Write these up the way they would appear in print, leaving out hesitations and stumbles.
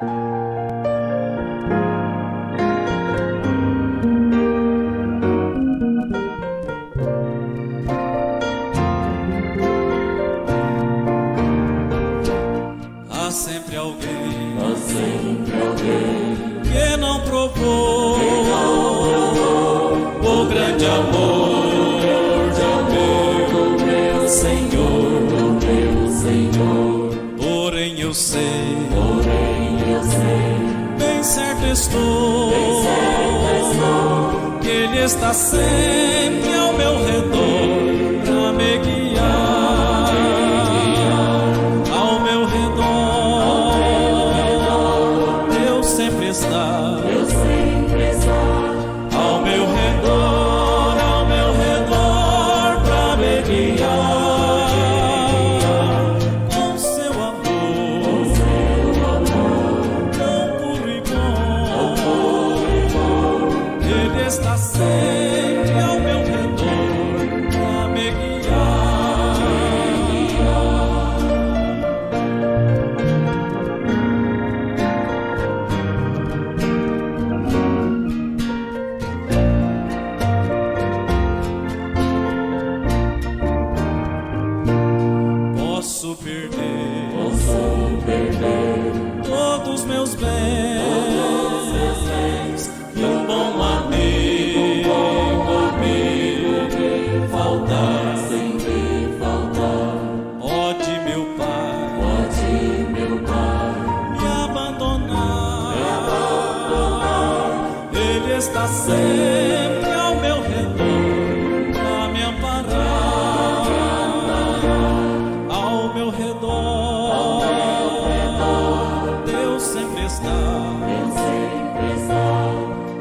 Há sempre alguém que não provou o grande amor do meu Senhor. Porém eu sei, bem certo estou, que Ele está sempre ao meu redor pra me guiar. Ao meu redor, Deus sempre está. Ao meu redor pra me guiar. Com seu amor tão puro e bom, Ele está sempre ao meu redor pra me guiar. Posso perder todos meus bens, e um bom amigo me faltar. Pode meu Pai me abandonar. Ele está sempre ao meu redor pra me amparar. Ao meu redor, Deus sempre está.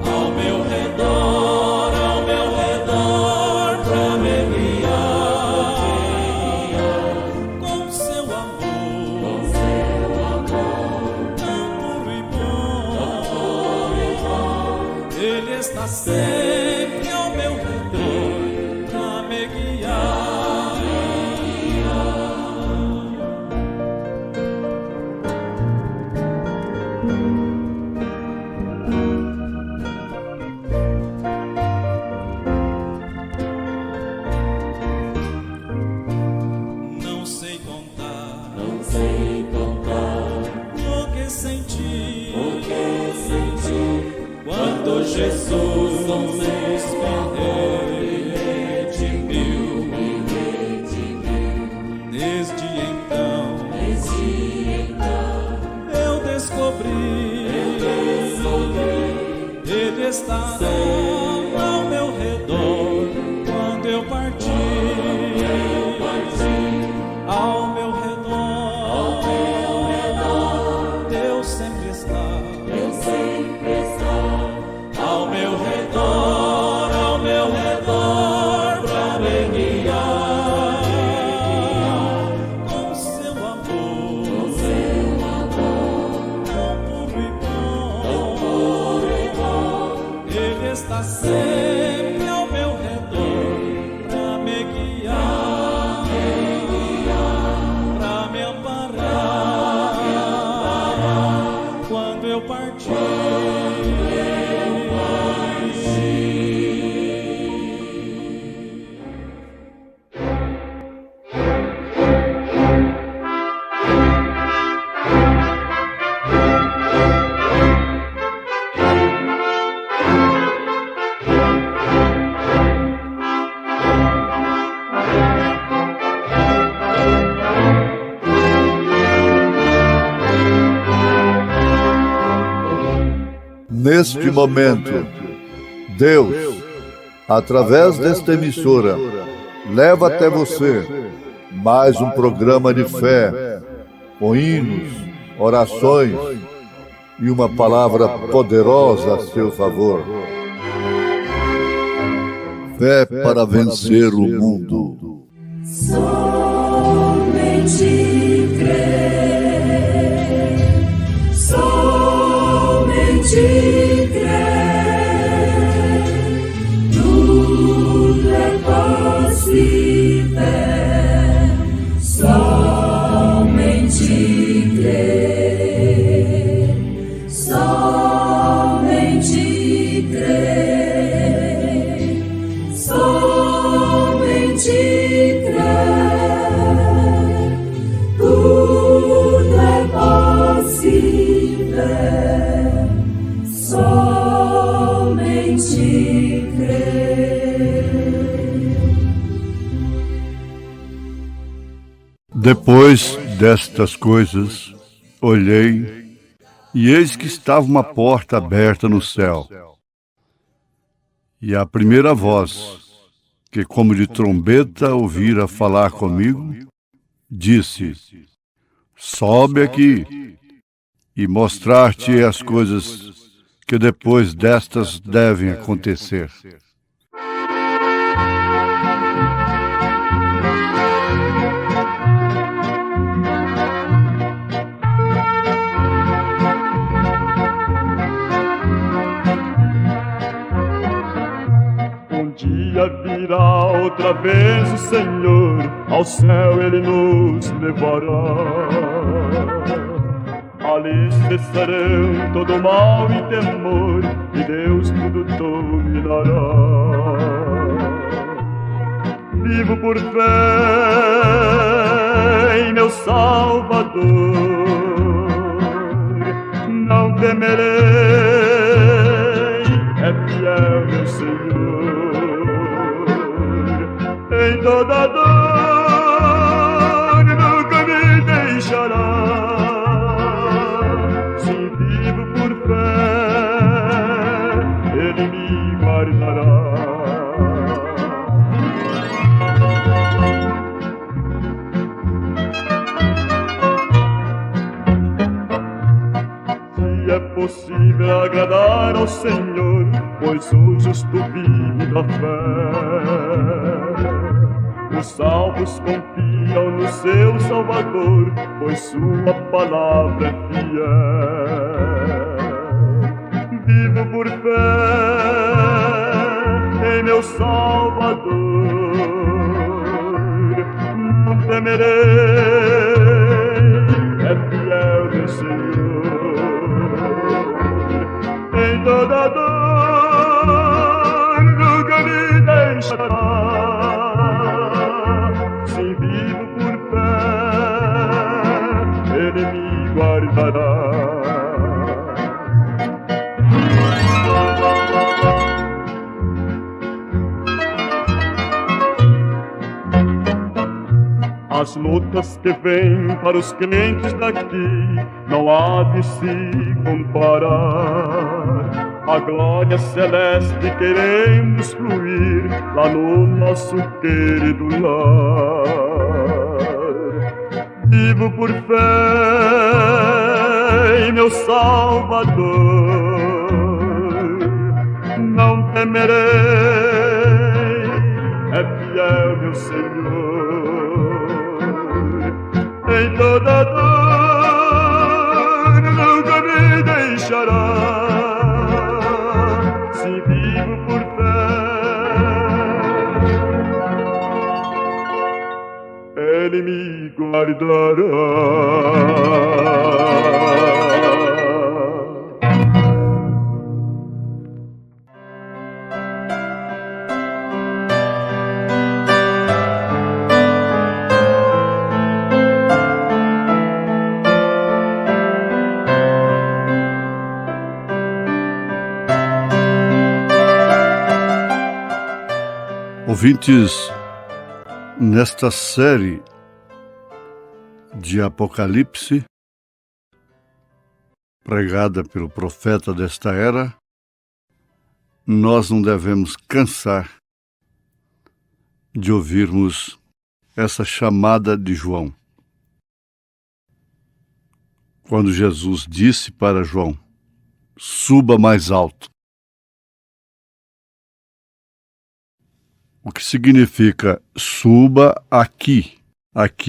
Ao meu redor pra me guiar. Com seu amor tão puro e bom, Ele está sempre ao meu redor pra me guiar. Não sei contar o que senti quando Jesus me redimiu. Desde então eu descobri, Ele estará ao meu redor quando eu partir. Ao meu redor, Deus sempre está. Ao meu redor pra me guiar. Com seu amor tão puro e bom, Ele está sempre ao meu redor pra me guiar, pra me amparar quando eu partir. Neste momento, Deus, através desta emissora, leva até você mais um programa de fé, com hinos, orações e uma palavra poderosa a seu favor. Fé para vencer o mundo. Somente crer, somente crer, tudo é possível, somente crer. Depois destas coisas, olhei, e eis que estava uma porta aberta no céu. E a primeira voz, que como de trombeta ouvira falar comigo, disse: sobe aqui e mostrar-te as coisas que depois destas devem acontecer. Um dia virá outra vez o Senhor, ao céu Ele nos levará. Ali cessarão todo mal e temor, e Deus tudo dominará. Vivo por fé em meu Salvador, não temerei, é fiel meu Senhor. Em toda dor nunca me deixará. Ele me guardará. Se é possível agradar ao Senhor, pois o justo vive da fé. Os salvos confiam no seu Salvador, pois sua palavra é fiel. Vivo por fé em meu Salvador, não temerei, é fiel meu Senhor. Em toda dor nunca me deixará. Se vivo por fé, Ele me guardará. As lutas que vêm para os crentes daqui não há de se comparar. A glória celeste queremos fluir lá no nosso querido lar. Vivo por fé em meu Salvador, não temerei, é fiel meu Senhor. Em toda dor nunca me deixará. Se vivo por fé, Ele me guardará. Ouvintes, nesta série de Apocalipse, pregada pelo profeta desta era, nós não devemos cansar de ouvirmos essa chamada de João. Quando Jesus disse para João: suba mais alto. O que significa suba aqui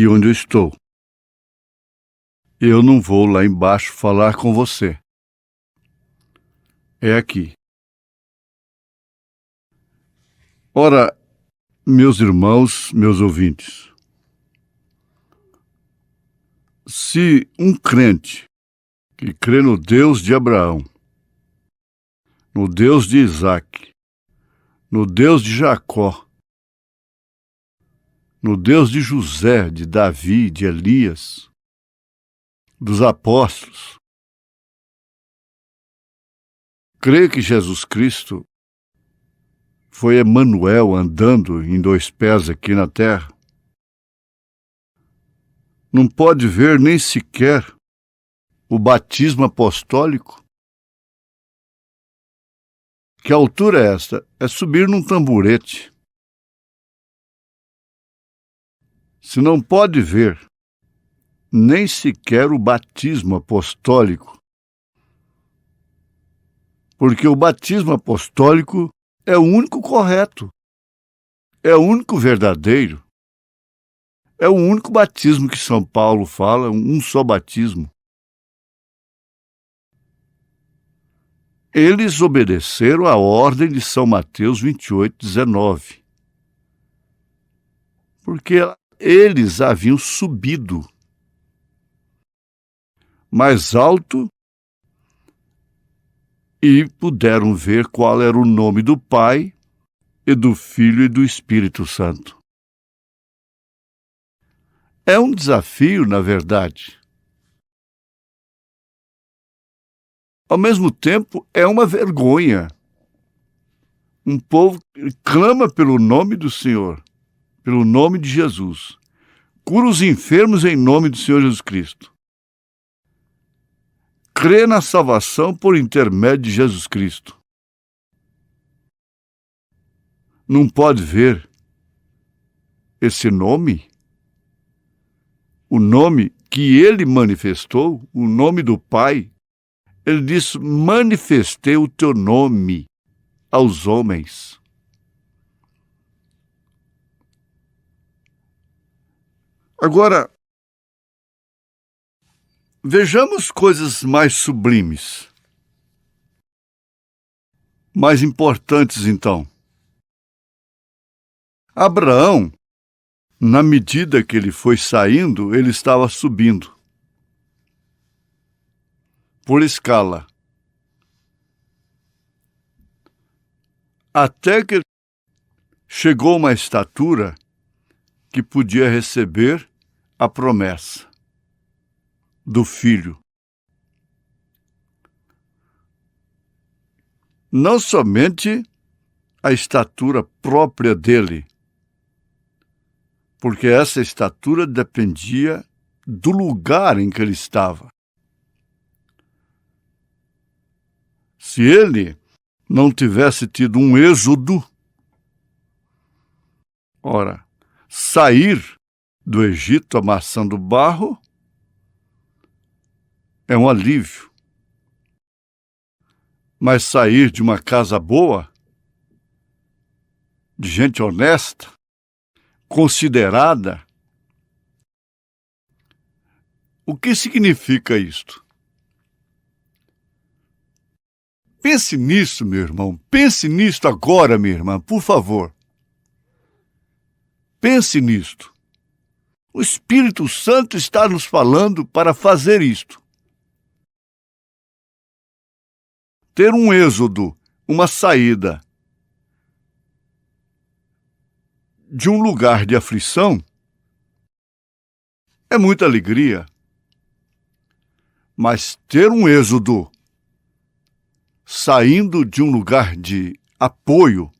onde eu estou. Eu não vou lá embaixo falar com você. É aqui. Ora, meus irmãos, meus ouvintes, se um crente que crê no Deus de Abraão, no Deus de Isaac, no Deus de Jacó, no Deus de José, de Davi, de Elias, dos apóstolos, crê que Jesus Cristo foi Emanuel andando em dois pés aqui na terra, não pode ver nem sequer o batismo apostólico? Que altura é esta? É subir num tamborete. Se não pode ver nem sequer o batismo apostólico, porque o batismo apostólico é o único correto, é o único verdadeiro, é o único batismo que São Paulo fala, um só batismo. Eles obedeceram à ordem de São Mateus 28:19, porque eles haviam subido mais alto e puderam ver qual era o nome do Pai e do Filho e do Espírito Santo. É um desafio, na verdade. Ao mesmo tempo, é uma vergonha. Um povo que clama pelo nome do Senhor, pelo nome de Jesus. Cura os enfermos em nome do Senhor Jesus Cristo. Crê na salvação por intermédio de Jesus Cristo. Não pode ver esse nome? O nome que ele manifestou, o nome do Pai. Ele disse: manifestei o teu nome aos homens. Agora, vejamos coisas mais sublimes, mais importantes então. Abraão, na medida que ele foi saindo, ele estava subindo por escala, até que chegou uma estatura que podia receber a promessa do filho. Não somente a estatura própria dele, porque essa estatura dependia do lugar em que ele estava. Se ele não tivesse tido um êxodo, ora, sair do Egito amassando barro é um alívio. Mas sair de uma casa boa, de gente honesta, considerada, o que significa isto? Pense nisso, meu irmão. Pense nisto agora, minha irmã, por favor. Pense nisto. O Espírito Santo está nos falando para fazer isto. Ter um êxodo, uma saída de um lugar de aflição é muita alegria. Mas ter um êxodo saindo de um lugar de apoio,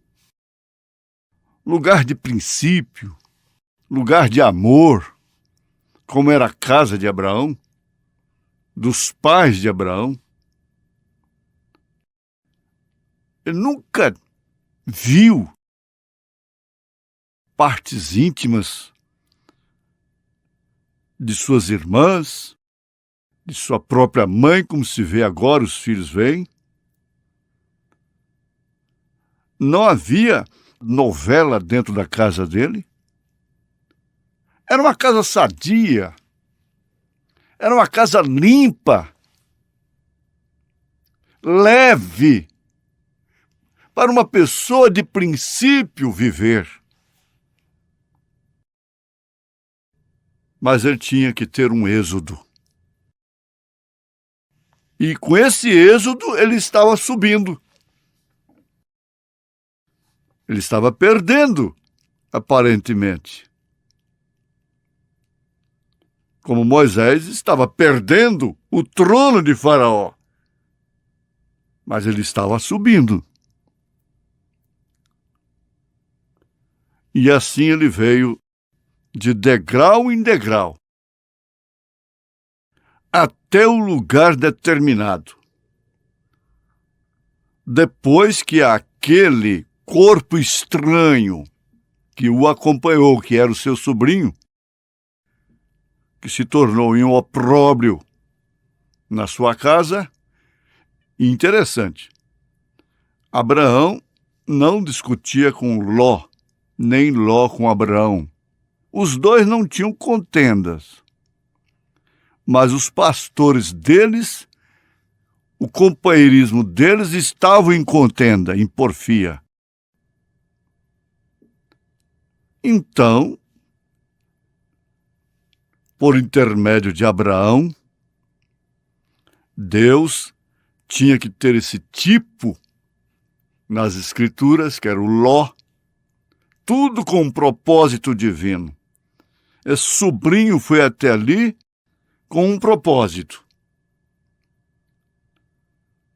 lugar de princípio, lugar de amor, como era a casa de Abraão, dos pais de Abraão. Ele nunca viu partes íntimas de suas irmãs, de sua própria mãe, como se vê agora, os filhos veem. Não havia novela dentro da casa dele. Era uma casa sadia. Era uma casa limpa, leve, para uma pessoa de princípio viver. Mas ele tinha que ter um êxodo. E com esse êxodo ele estava subindo. Ele estava perdendo, aparentemente. Como Moisés estava perdendo o trono de Faraó. Mas ele estava subindo. E assim ele veio de degrau em degrau, até o lugar determinado. Depois que aquele corpo estranho que o acompanhou, que era o seu sobrinho, que se tornou um opróbrio na sua casa, interessante. Abraão não discutia com Ló, nem Ló com Abraão. Os dois não tinham contendas, mas os pastores deles, o companheirismo deles estava em contenda, em porfia. Então, por intermédio de Abraão, Deus tinha que ter esse tipo nas Escrituras, que era o Ló, tudo com um propósito divino. Esse sobrinho foi até ali com um propósito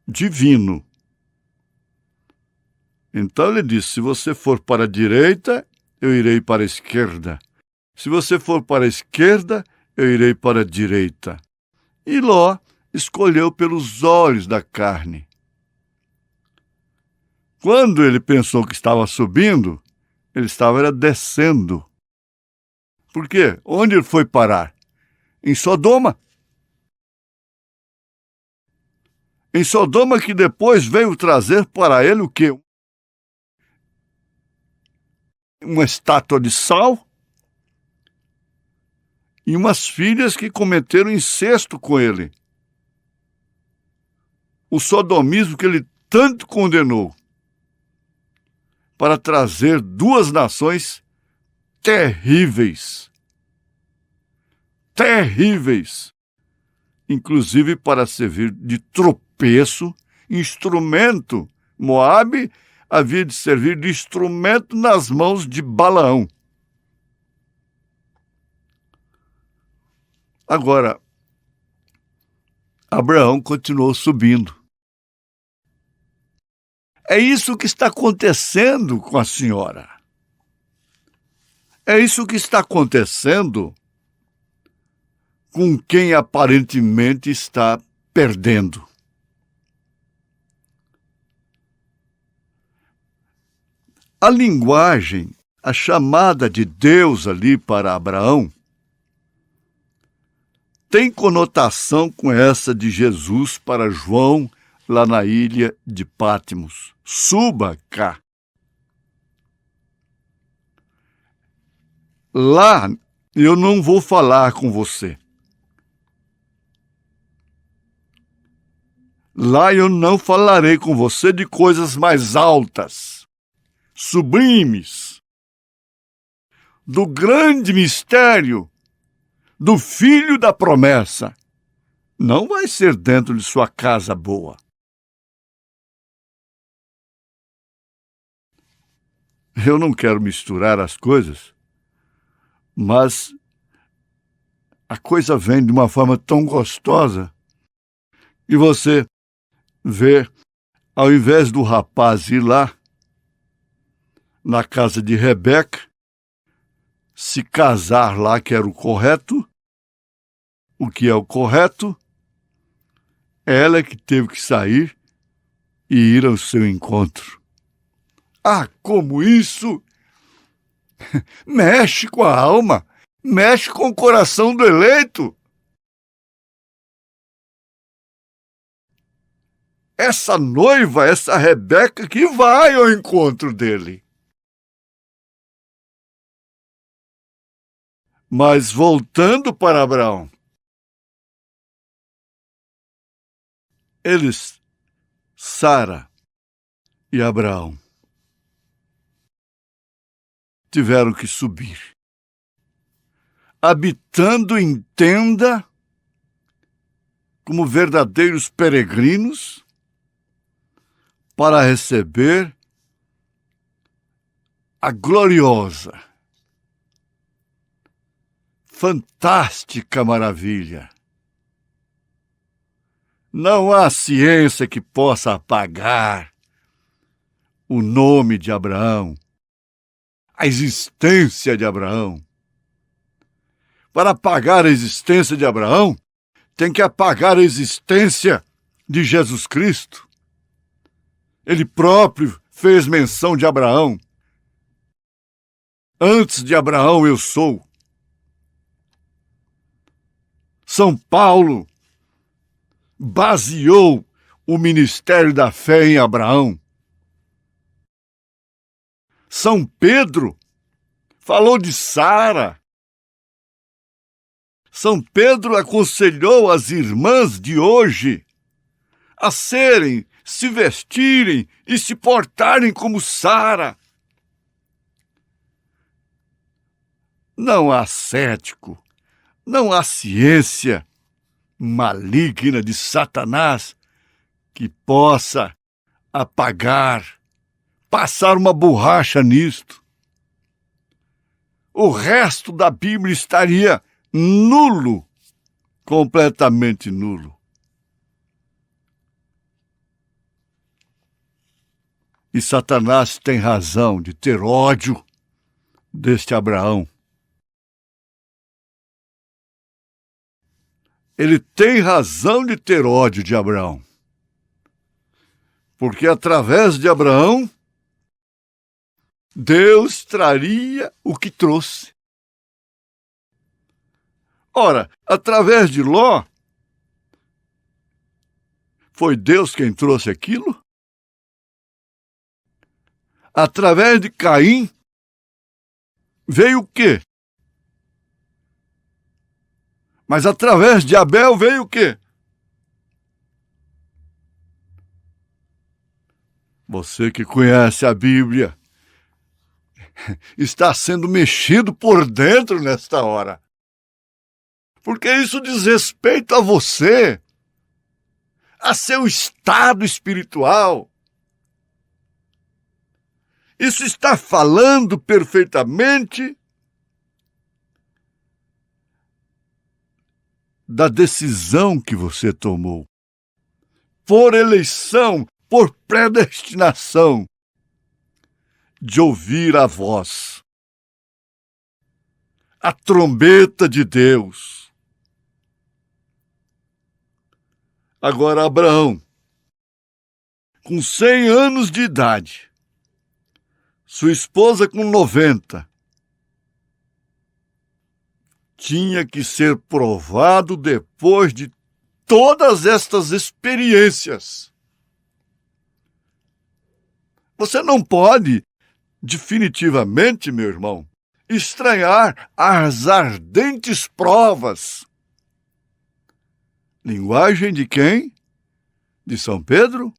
divino. Então ele disse: se você for para a direita, eu irei para a esquerda. Se você for para a esquerda, eu irei para a direita. E Ló escolheu pelos olhos da carne. Quando ele pensou que estava subindo, ele estava descendo. Por quê? Onde ele foi parar? Em Sodoma. Em Sodoma, que depois veio trazer para ele o quê? Uma estátua de sal e umas filhas que cometeram incesto com ele. O sodomismo que ele tanto condenou, para trazer duas nações terríveis, inclusive para servir de tropeço, instrumento. Moabe havia de servir de instrumento nas mãos de Balaão. Agora, Abraão continuou subindo. É isso que está acontecendo com a senhora. É isso que está acontecendo com quem aparentemente está perdendo. A linguagem, a chamada de Deus ali para Abraão, tem conotação com essa de Jesus para João lá na ilha de Patmos. Suba cá. Lá eu não vou falar com você. Lá eu não falarei com você de coisas mais altas, sublimes, do grande mistério do Filho da promessa. Não vai ser dentro de sua casa boa. Eu não quero misturar as coisas, mas a coisa vem de uma forma tão gostosa e você vê, ao invés do rapaz ir lá na casa de Rebeca, se casar lá, que era o correto, o que é o correto, ela que teve que sair e ir ao seu encontro. Ah, como isso mexe com a alma, mexe com o coração do eleito. Essa noiva, essa Rebeca que vai ao encontro dele. Mas voltando para Abraão, eles, Sara e Abraão, tiveram que subir, habitando em tenda, como verdadeiros peregrinos, para receber a gloriosa, fantástica maravilha. Não há ciência que possa apagar o nome de Abraão, a existência de Abraão. Para apagar a existência de Abraão, tem que apagar a existência de Jesus Cristo. Ele próprio fez menção de Abraão. Antes de Abraão eu sou. São Paulo baseou o ministério da fé em Abraão. São Pedro falou de Sara. São Pedro aconselhou as irmãs de hoje a serem, se vestirem e se portarem como Sara. Não há cético, não há ciência maligna de Satanás que possa apagar, passar uma borracha nisto. O resto da Bíblia estaria nulo, completamente nulo. E Satanás tem razão de ter ódio deste Abraão. Ele tem razão de ter ódio de Abraão. Porque através de Abraão, Deus traria o que trouxe. Ora, através de Ló, foi Deus quem trouxe aquilo? Através de Caim, veio o quê? Mas através de Abel veio o quê? Você que conhece a Bíblia está sendo mexido por dentro nesta hora. Porque isso diz respeito a você, a seu estado espiritual. Isso está falando perfeitamente da decisão que você tomou, por eleição, por predestinação, de ouvir a voz, a trombeta de Deus. Agora, Abraão, com 100 anos de idade, sua esposa com 90, tinha que ser provado depois de todas estas experiências. Você não pode, definitivamente, meu irmão, estranhar as ardentes provas. Linguagem de quem? De São Pedro?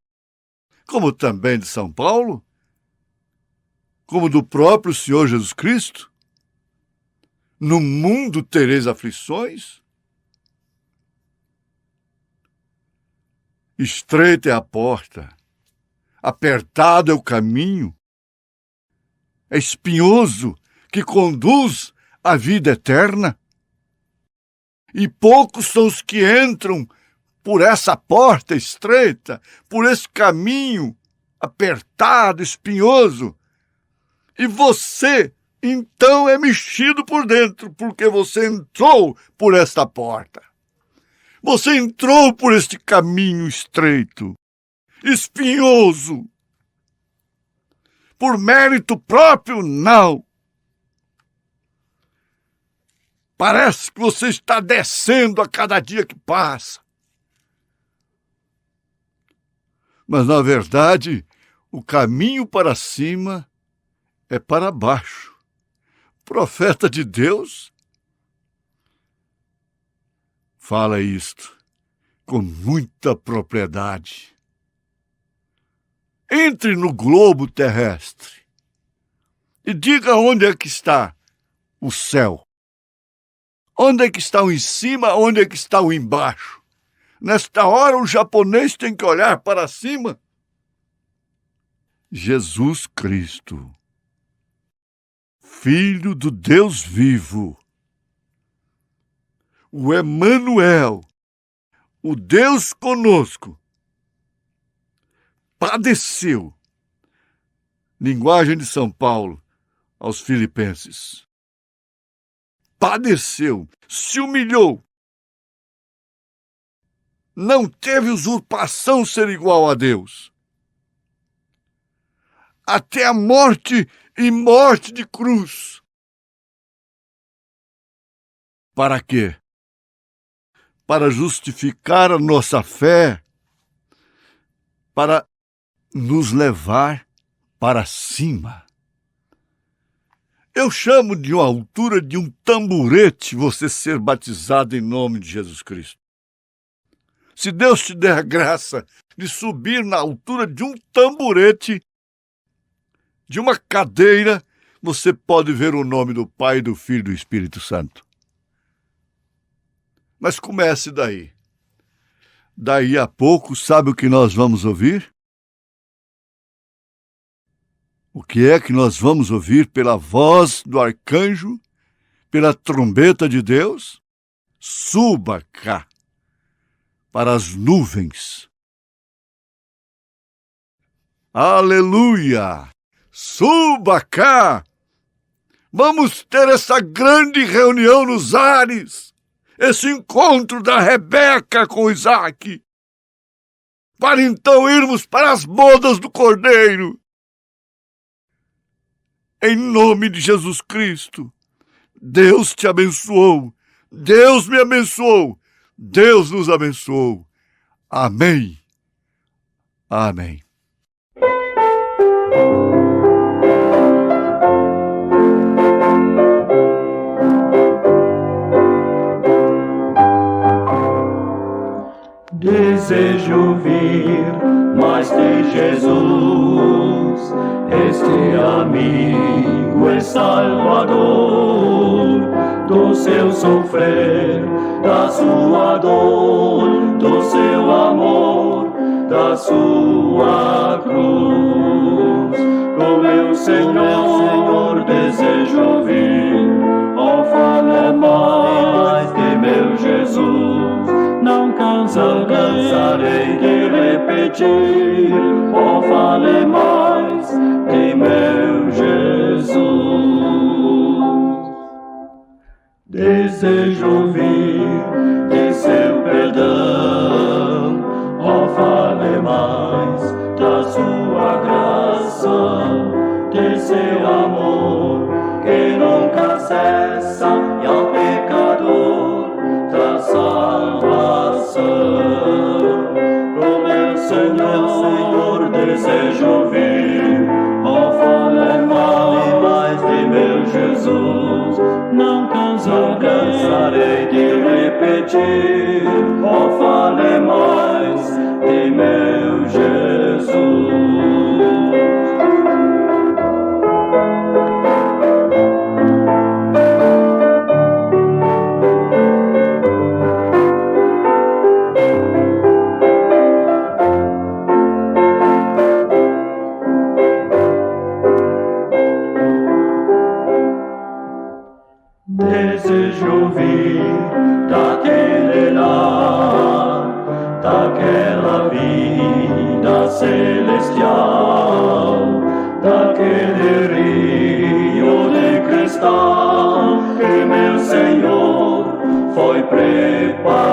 Como também de São Paulo? Como do próprio Senhor Jesus Cristo? No mundo tereis aflições? Estreita é a porta, apertado é o caminho, é espinhoso que conduz à vida eterna. E poucos são os que entram por essa porta estreita, por esse caminho apertado, espinhoso. E você, então, é mexido por dentro, porque você entrou por esta porta. Você entrou por este caminho estreito, espinhoso. Por mérito próprio, não. Parece que você está descendo a cada dia que passa. Mas, na verdade, o caminho para cima é para baixo. Profeta de Deus fala isto com muita propriedade. Entre no globo terrestre e diga onde é que está o céu. Onde é que está o em cima, onde é que está o embaixo? Nesta hora o japonês tem que olhar para cima. Jesus Cristo, Filho do Deus vivo, o Emanuel, o Deus conosco, padeceu, linguagem de São Paulo aos Filipenses, padeceu, se humilhou, não teve usurpação ser igual a Deus. Até a morte e morte de cruz. Para quê? Para justificar a nossa fé, para nos levar para cima. Eu chamo de uma altura de um tamborete você ser batizado em nome de Jesus Cristo. Se Deus te der a graça de subir na altura de um tamborete, de uma cadeira, você pode ver o nome do Pai, do Filho e do Espírito Santo. Mas comece daí. Daí a pouco, sabe o que nós vamos ouvir? O que é que nós vamos ouvir pela voz do arcanjo, pela trombeta de Deus? Suba cá, para as nuvens. Aleluia! Suba cá! Vamos ter essa grande reunião nos ares, esse encontro da Rebeca com Isaac, para então irmos para as bodas do Cordeiro. Em nome de Jesus Cristo, Deus te abençoou, Deus me abençoou, Deus nos abençoou. Amém. Amém. Desejo ouvir mais de Jesus, este amigo e Salvador, do seu sofrer, da sua dor, do seu amor, da sua cruz. O meu Senhor, desejo ouvir, oh, fale mais de meu Jesus. Não cansarei de repetir, oh, fale mais de meu Jesus. Desejo ouvir de seu perdão, oh, fale mais da sua graça, de seu amor que nunca cessa e ao pecador traz salvação. O meu Senhor, desejo ouvir, oh, fale mais de meu Jesus. Não cansarei de repetir, oh, fale mais de meu Jesus. Desejo ouvir daquele lar, daquela vida celestial, daquele rio de cristal que meu Senhor foi preparar.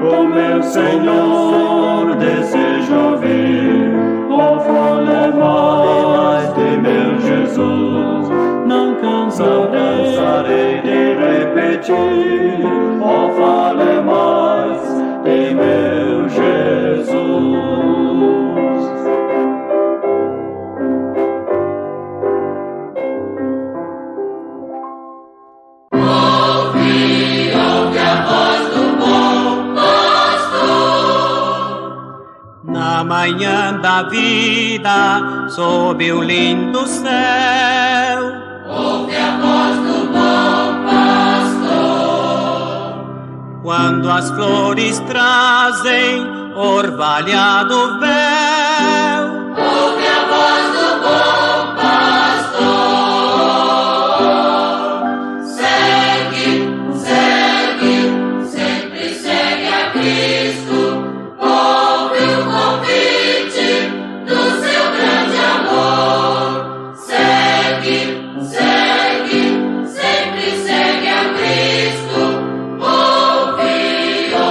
O meu Senhor, desejo ouvir, oh, fale mais de meu Jesus. Não cansarei de repetir, oh, fale mais de meu Jesus. Ouve a voz do bom pastor. Na manhã da vida, sob o lindo céu, ouve a voz do bom pastor. Quando as flores trazem orvalhado véu, ouve a voz do bom pastor. Segue, segue, sempre segue a Cristo. Ouve o convite do seu grande amor. Segue, segue, sempre segue a Cristo. Ouve, ouve.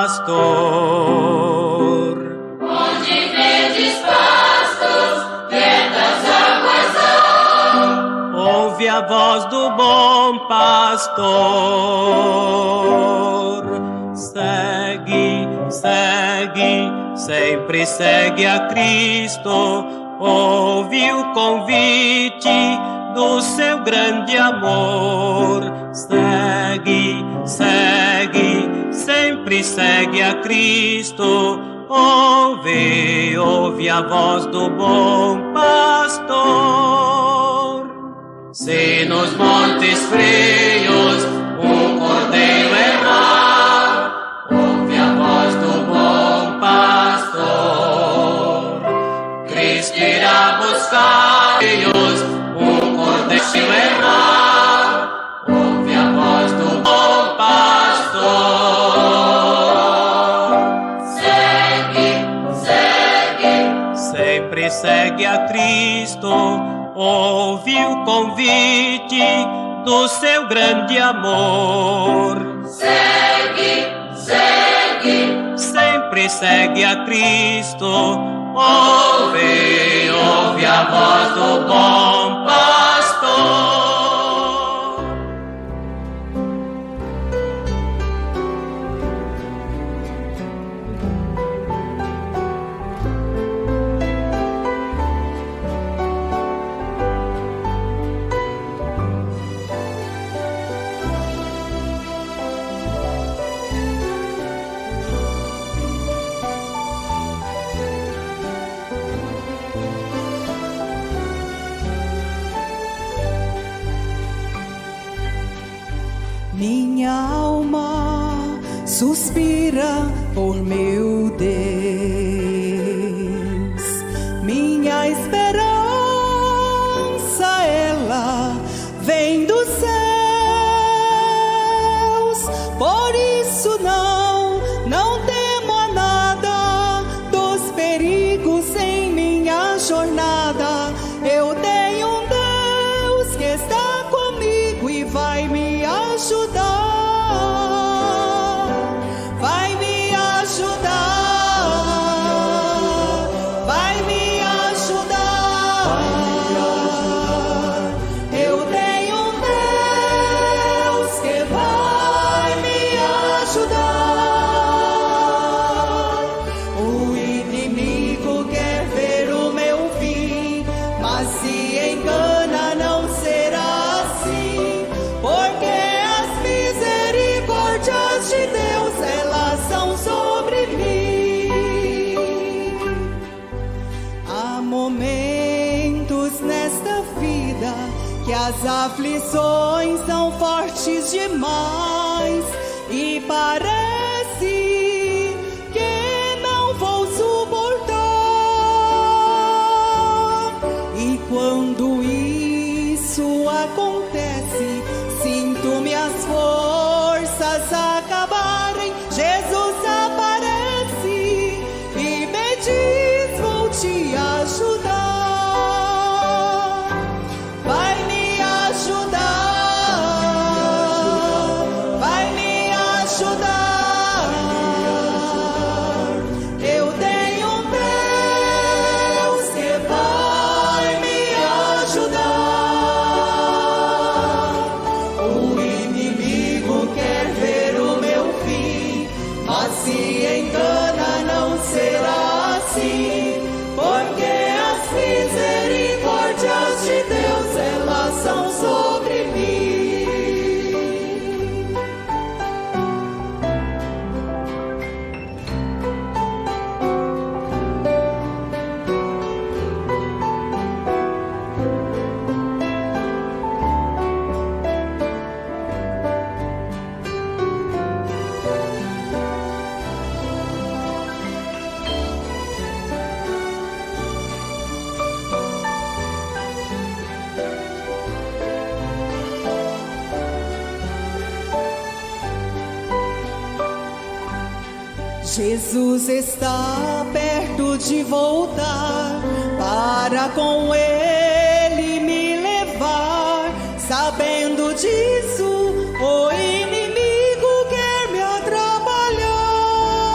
pastor. Onde verdes pastos, quietas águas há. Ouve a voz do bom pastor. Segue, segue, sempre segue a Cristo. Ouve o convite do seu grande amor. Segue, segue, sempre segue a Cristo. Ouve, ouve a voz do bom pastor. Se nos montes frios um cordeiro errar, ouve a voz do bom pastor. Cristo irá buscar um cordeiro errar, ouve a voz do bom pastor. Segue, segue, Sempre segue a Cristo. Ouve o convite do seu grande amor. segue, segue, Sempre segue a Cristo. Ouve, ouve a voz do bom pastor. Minha alma suspira por meu Deus, minha esperança ela vem dos céus. Por isso não temo a nada dos perigos em minha jornada. Eu tenho um Deus que está comigo e vai me ajudar, vai me ajudar, vai me ajudar. Eu tenho um Deus que vai me ajudar. O inimigo quer ver o meu fim, mas se engana, não será assim, porque as misericórdias de Deus, elas são sobre mim. Há momentos nesta vida que as aflições são fortes demais e parece que não vou suportar. E quando isso acontece, sinto minhas forças acabarem. Jesus aparece e me diz: vou te ajudar, vai me ajudar, vai me ajudar. Eu tenho um Deus que vai me ajudar. O inimigo quer ver o meu fim, mas se engana, não será assim, porque as misericórdias de Deus, elas são sobre mim. Jesus está perto de voltar para com Ele me levar. Sabendo disso, o inimigo quer me atrapalhar.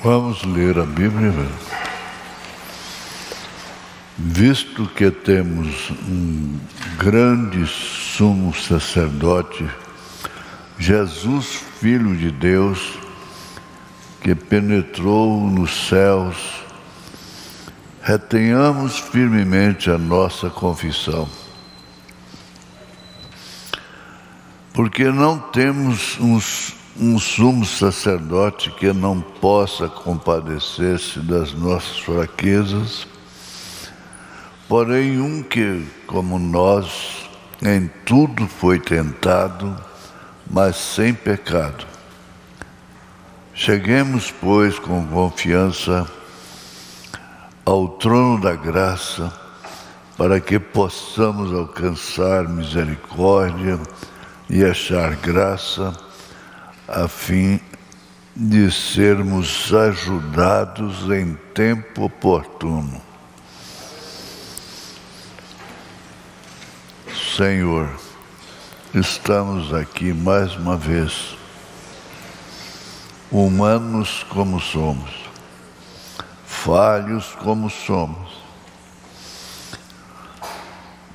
Vamos ler a Bíblia. Visto que temos um grande sumo sacerdote, Jesus, Filho de Deus, que penetrou nos céus, retenhamos firmemente a nossa confissão. Porque não temos um sumo sacerdote que não possa compadecer-se das nossas fraquezas, porém um que, como nós, em tudo foi tentado, mas sem pecado. Cheguemos, pois, com confiança ao trono da graça, para que possamos alcançar misericórdia e achar graça, a fim de sermos ajudados em tempo oportuno. Senhor, estamos aqui mais uma vez, humanos como somos, falhos como somos,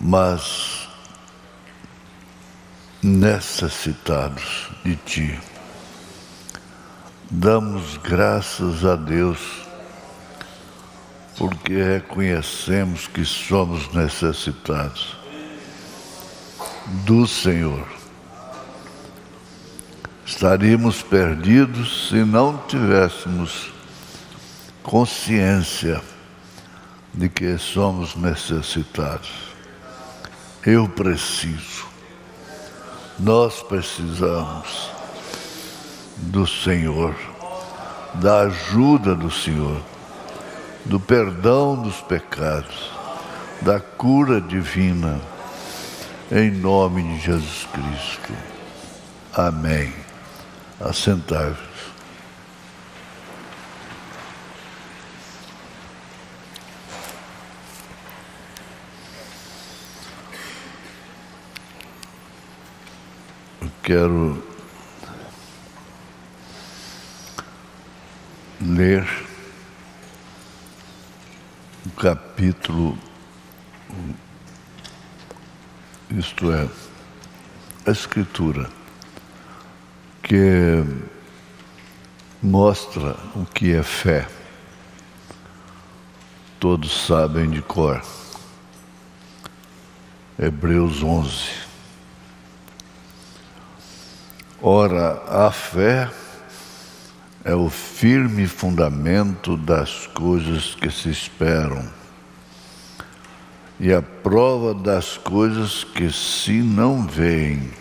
mas necessitados de Ti. Damos graças a Deus, porque reconhecemos que somos necessitados do Senhor. Estaríamos perdidos se não tivéssemos consciência de que somos necessitados. Eu preciso, nós precisamos do Senhor, da ajuda do Senhor, do perdão dos pecados, da cura divina, em nome de Jesus Cristo. Amém. Assentai-vos. Eu quero ler o capítulo, isto é, a Escritura, que mostra o que é fé. Todos sabem de cor. Hebreus 11. Ora, a fé é o firme fundamento das coisas que se esperam e a prova das coisas que se não veem.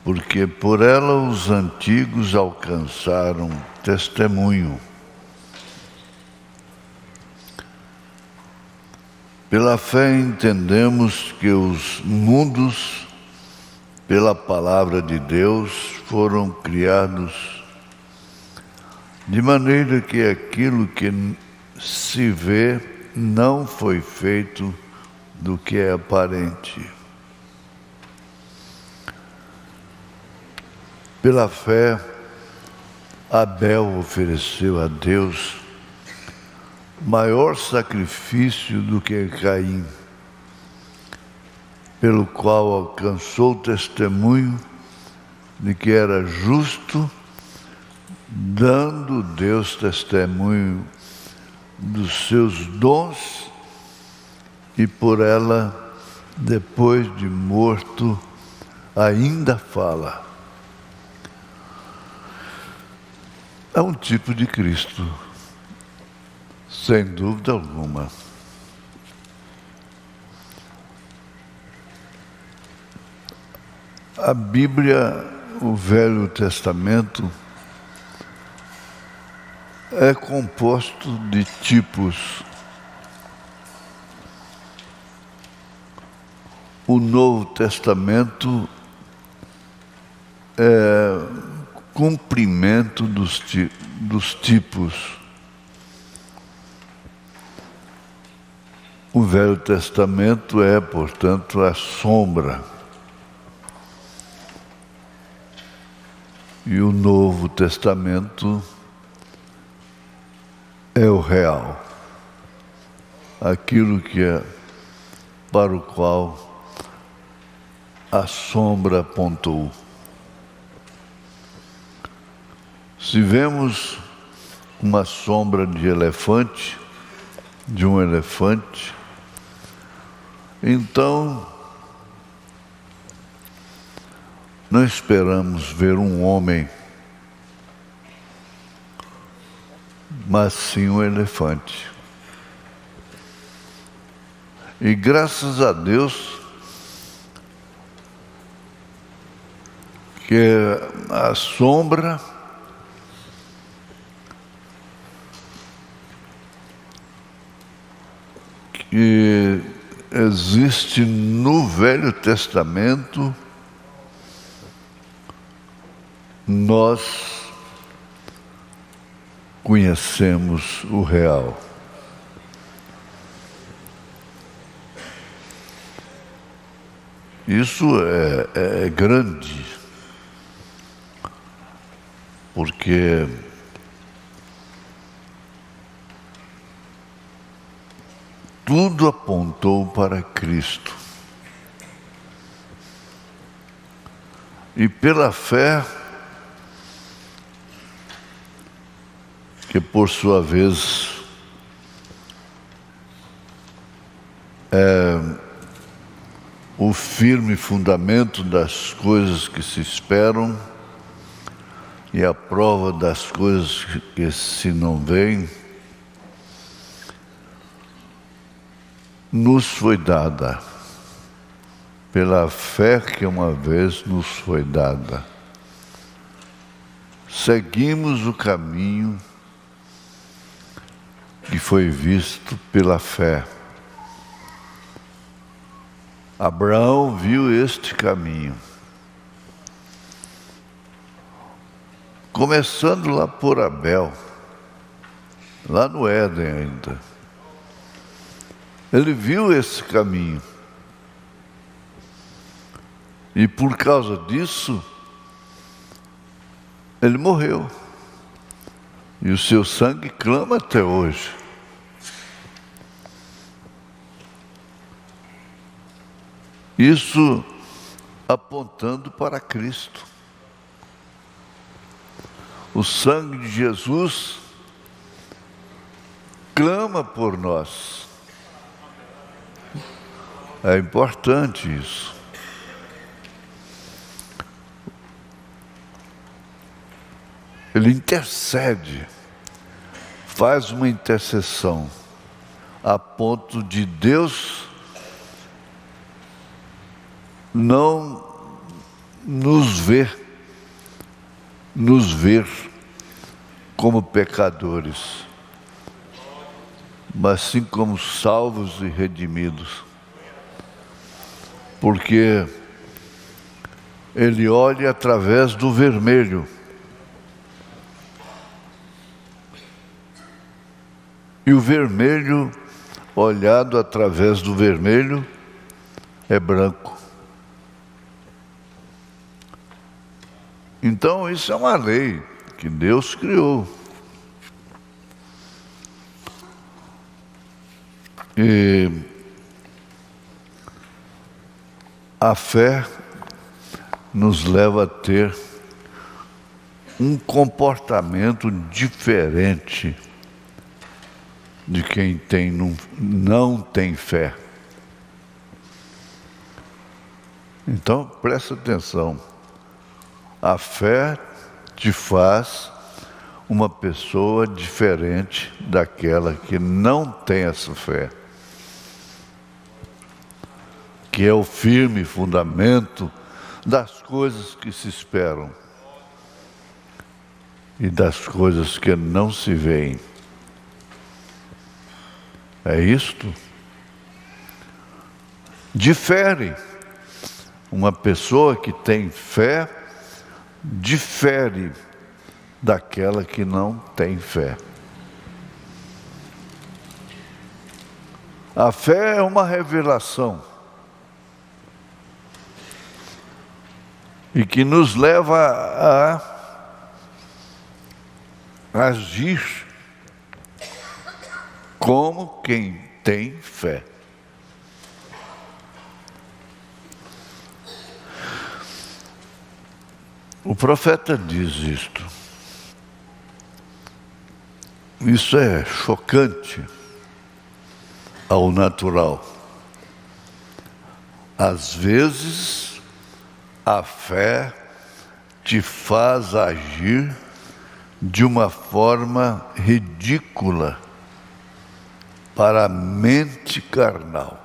Porque por ela os antigos alcançaram testemunho. Pela fé entendemos que os mundos, pela palavra de Deus, foram criados, de maneira que aquilo que se vê não foi feito do que é aparente. Pela fé, Abel ofereceu a Deus maior sacrifício do que Caim, pelo qual alcançou testemunho de que era justo, dando Deus testemunho dos seus dons, e por ela, depois de morto, ainda fala. É um tipo de Cristo, sem dúvida alguma. A Bíblia, o Velho Testamento, é composto de tipos. O Novo Testamento é cumprimento dos tipos. O Velho Testamento é, portanto, a sombra. E o Novo Testamento é o real, aquilo que é para o qual a sombra apontou. Se vemos uma sombra de elefante, de um elefante, então não esperamos ver um homem, mas sim um elefante. E graças a Deus que a sombra que existe no Velho Testamento, nós conhecemos o real. Isso é grande, porque tudo apontou para Cristo. E pela fé, que por sua vez é o firme fundamento das coisas que se esperam e a prova das coisas que se não veem, nos foi dada, pela fé que uma vez nos foi dada. Seguimos o caminho que foi visto pela fé. Abraão viu este caminho, começando lá por Abel, lá no Éden ainda. Ele viu esse caminho. E por causa disso, ele morreu. E o seu sangue clama até hoje. Isso apontando para Cristo. O sangue de Jesus clama por nós. É importante isso. Ele intercede, faz uma intercessão, a ponto de Deus não nos ver como pecadores, mas sim como salvos e redimidos. Porque Ele olha através do vermelho. E o vermelho, olhado através do vermelho, é branco. Então, isso é uma lei que Deus criou. E a fé nos leva a ter um comportamento diferente de quem não tem fé. Então, presta atenção. A fé te faz uma pessoa diferente daquela que não tem essa fé, que é o firme fundamento das coisas que se esperam e das coisas que não se veem. É isto? Difere. Uma pessoa que tem fé difere daquela que não tem fé. A fé é uma revelação e que nos leva a agir como quem tem fé. O profeta diz isto. Isso é chocante ao natural. Às vezes, a fé te faz agir de uma forma ridícula para a mente carnal.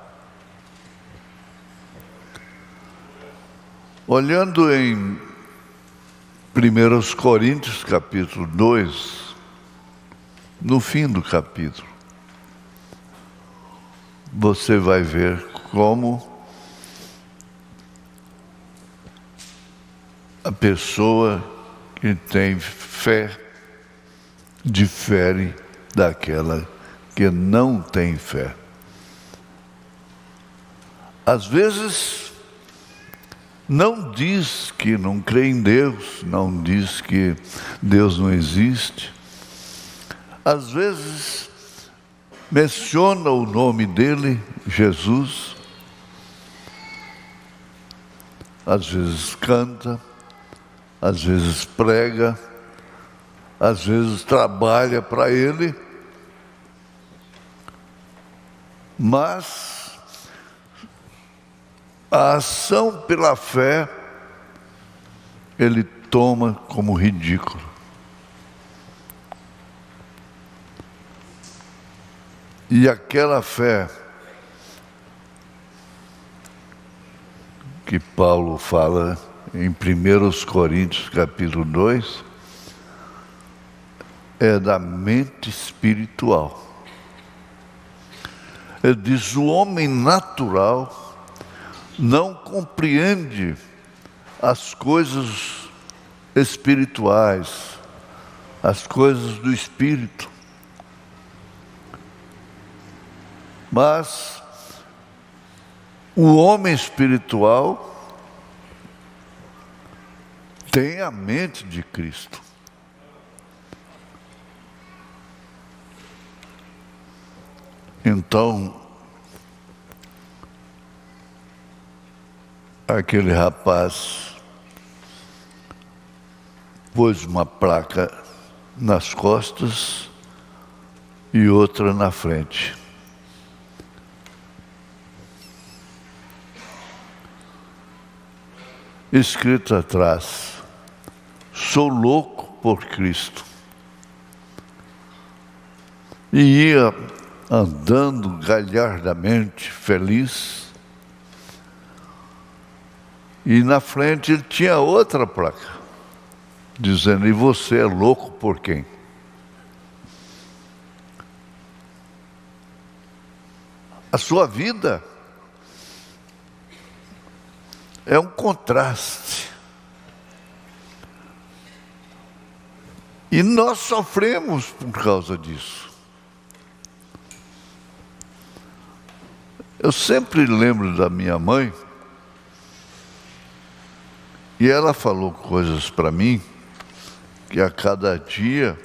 Olhando em 1 Coríntios capítulo 2, no fim do capítulo, você vai ver como a pessoa que tem fé difere daquela que não tem fé. Às vezes, não diz que não crê em Deus, não diz que Deus não existe. Às vezes, menciona o nome dele, Jesus. Às vezes canta, às vezes prega, às vezes trabalha para ele. Mas a ação pela fé, ele toma como ridículo. E aquela fé que Paulo fala em 1 Coríntios capítulo 2, é da mente espiritual. Ele diz, o homem natural não compreende as coisas espirituais, as coisas do Espírito. Mas o homem espiritual tem a mente de Cristo. Então, aquele rapaz pôs uma placa nas costas e outra na frente. Escrito atrás, sou louco por Cristo. E ia andando galhardamente, feliz. E na frente ele tinha outra placa, dizendo, e você é louco por quem? A sua vida é um contraste. E nós sofremos por causa disso. Eu sempre lembro da minha mãe, e ela falou coisas para mim que a cada dia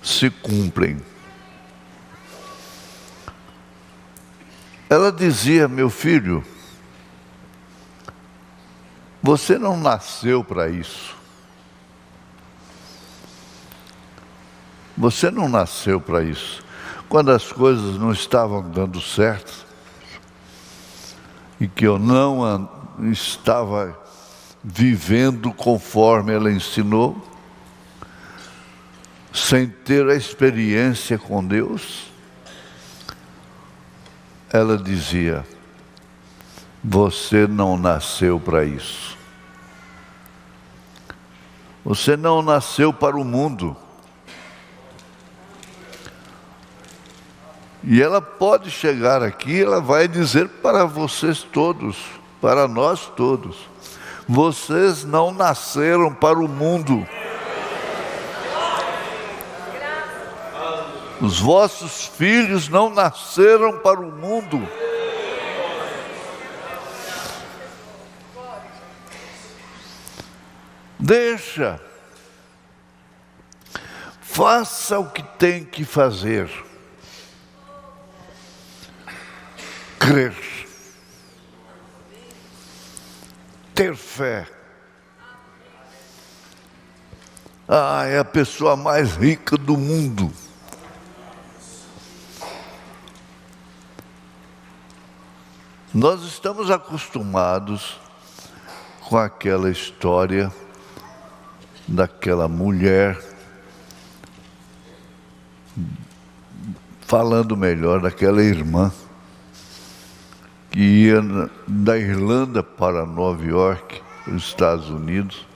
se cumprem. Ela dizia, meu filho, você não nasceu para isso. Você não nasceu para isso. Quando as coisas não estavam dando certo, e que eu não estava vivendo conforme ela ensinou, sem ter a experiência com Deus, ela dizia, você não nasceu para isso. Você não nasceu para o mundo. E ela pode chegar aqui, ela vai dizer para vocês todos, para nós todos, vocês não nasceram para o mundo. Os vossos filhos não nasceram para o mundo. Deixa. Faça o que tem que fazer. Crer. Ter fé. É a pessoa mais rica do mundo. Nós estamos acostumados com aquela história daquela mulher, falando melhor, daquela irmã que ia da Irlanda para Nova York, nos Estados Unidos,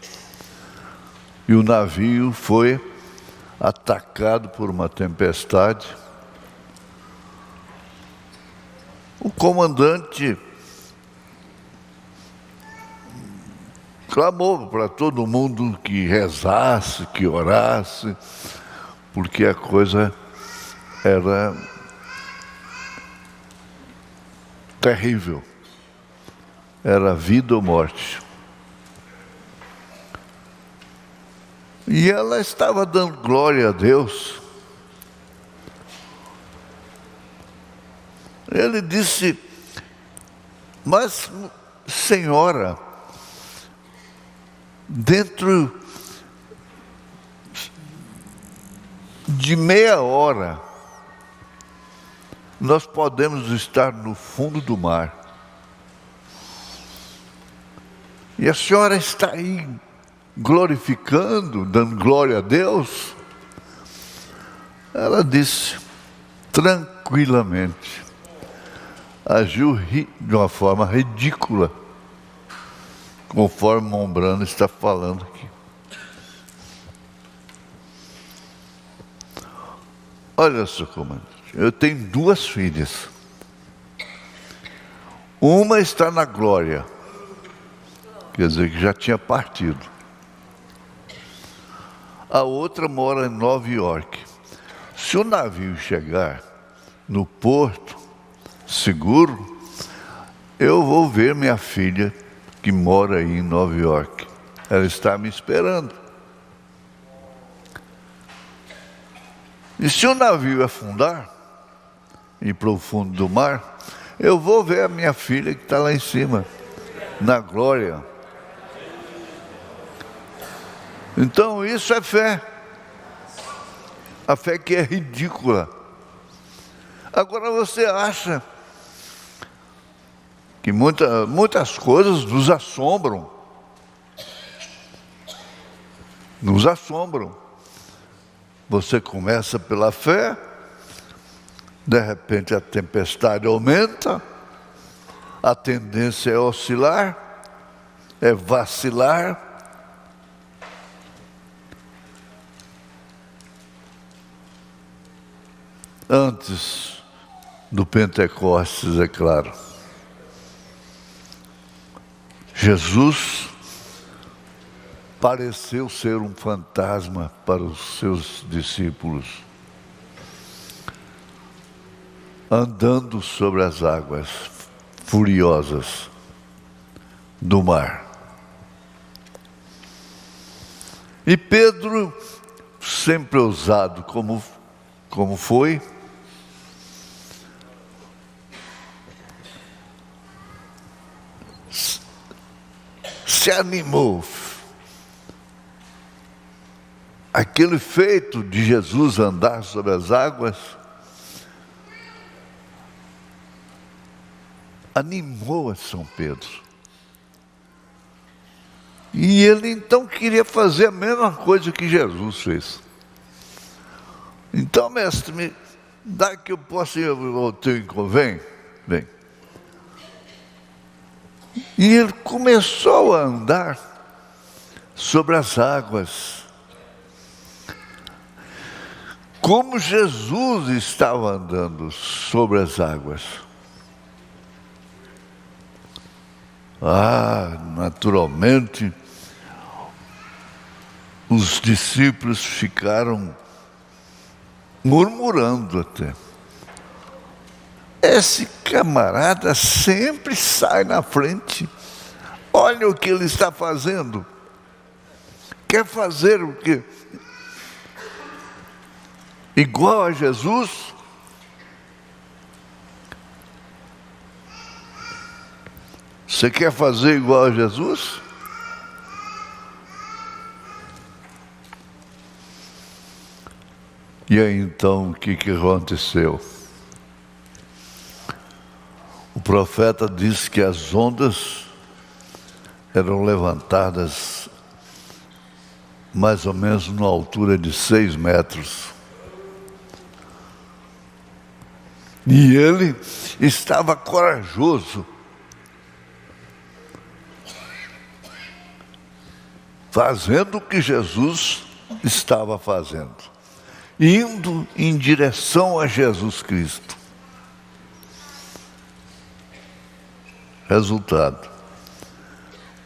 e o navio foi atacado por uma tempestade. O comandante clamou para todo mundo que rezasse, que orasse, porque a coisa era terrível. Era vida ou morte. E ela estava dando glória a Deus. Ele disse: mas, senhora, dentro de meia hora, nós podemos estar no fundo do mar. E a senhora está aí glorificando, dando glória a Deus? Ela disse, tranquilamente, agiu de uma forma ridícula, conforme Mombrano está falando aqui. Olha só, comandante, eu tenho 2 filhas. Uma está na glória, quer dizer que já tinha partido. A outra mora em Nova York. Se o navio chegar no porto seguro, eu vou ver minha filha que mora aí em Nova York. Ela está me esperando. E se o navio afundar, ir para o fundo do mar, eu vou ver a minha filha que está lá em cima, na glória. Então isso é fé. A fé que é ridícula. Agora você acha que muitas coisas nos assombram. Nos assombram. Você começa pela fé, de repente a tempestade aumenta, a tendência é oscilar, é vacilar. Antes do Pentecostes, é claro, Jesus pareceu ser um fantasma para os seus discípulos, andando sobre as águas furiosas do mar. E Pedro, sempre ousado como foi, se animou. Aquele feito de Jesus andar sobre as águas animou a São Pedro. E ele então queria fazer a mesma coisa que Jesus fez. Então, mestre, me dá que eu possa ir ao teu encontro. Vem. E ele começou a andar sobre as águas, como Jesus estava andando sobre as águas. Naturalmente, os discípulos ficaram murmurando até. Esse camarada sempre sai na frente. Olha o que ele está fazendo. Quer fazer o quê? igual a Jesus? Você quer fazer igual a Jesus? E aí então, o que aconteceu? O profeta disse que as ondas eram levantadas mais ou menos na altura de 6 metros. E ele estava corajoso, fazendo o que Jesus estava fazendo, indo em direção a Jesus Cristo. Resultado,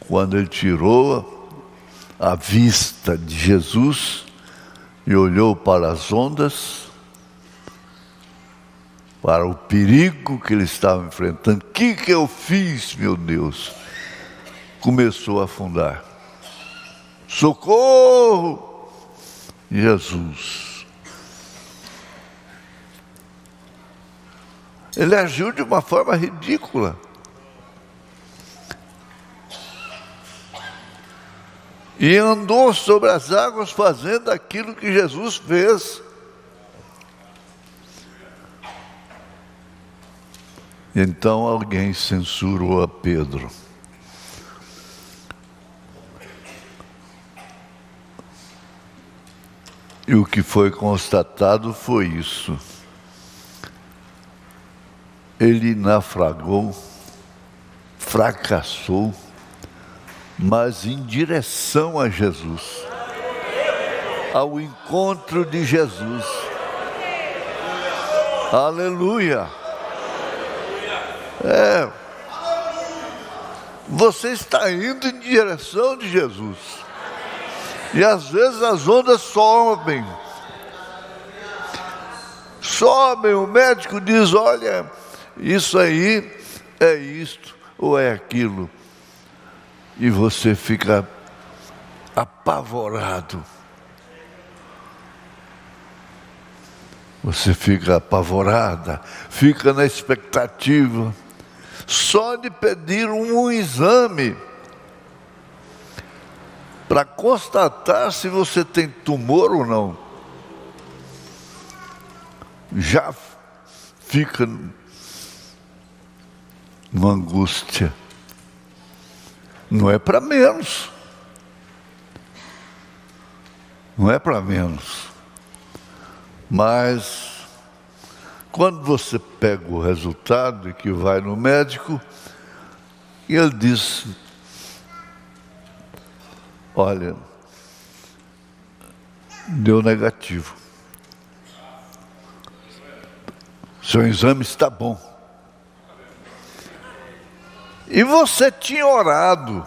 quando ele tirou a vista de Jesus e olhou para as ondas, para o perigo que ele estava enfrentando, o que eu fiz, meu Deus? Começou a afundar. Socorro! Jesus. Ele agiu de uma forma ridícula. E andou sobre as águas fazendo aquilo que Jesus fez. Então alguém censurou a Pedro. E o que foi constatado foi isso. Ele naufragou, fracassou, mas em direção a Jesus, ao encontro de Jesus. Aleluia! Você está indo em direção de Jesus. E às vezes as ondas sobem. Sobem, o médico diz, olha, isso aí é isto ou é aquilo. E você fica apavorado. Você fica apavorada, fica na expectativa, só de pedir um exame para constatar se você tem tumor ou não. Já fica numa angústia. Não é para menos. Não é para menos. Mas, quando você pega o resultado e que vai no médico, e ele diz, olha, deu negativo. Seu exame está bom. E você tinha orado.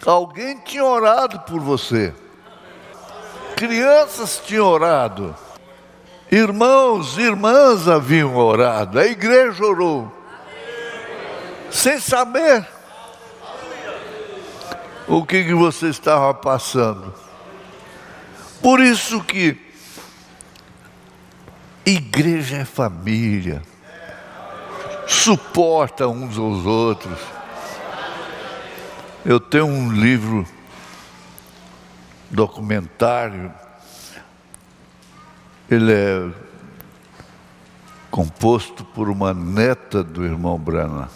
Alguém tinha orado por você. Crianças tinham orado. Irmãos e irmãs haviam orado. A igreja orou. Sem saber o que você estava passando. Por isso que igreja é família. Suporta uns aos outros. Eu tenho um livro documentário. Ele é composto por uma neta do irmão Branham.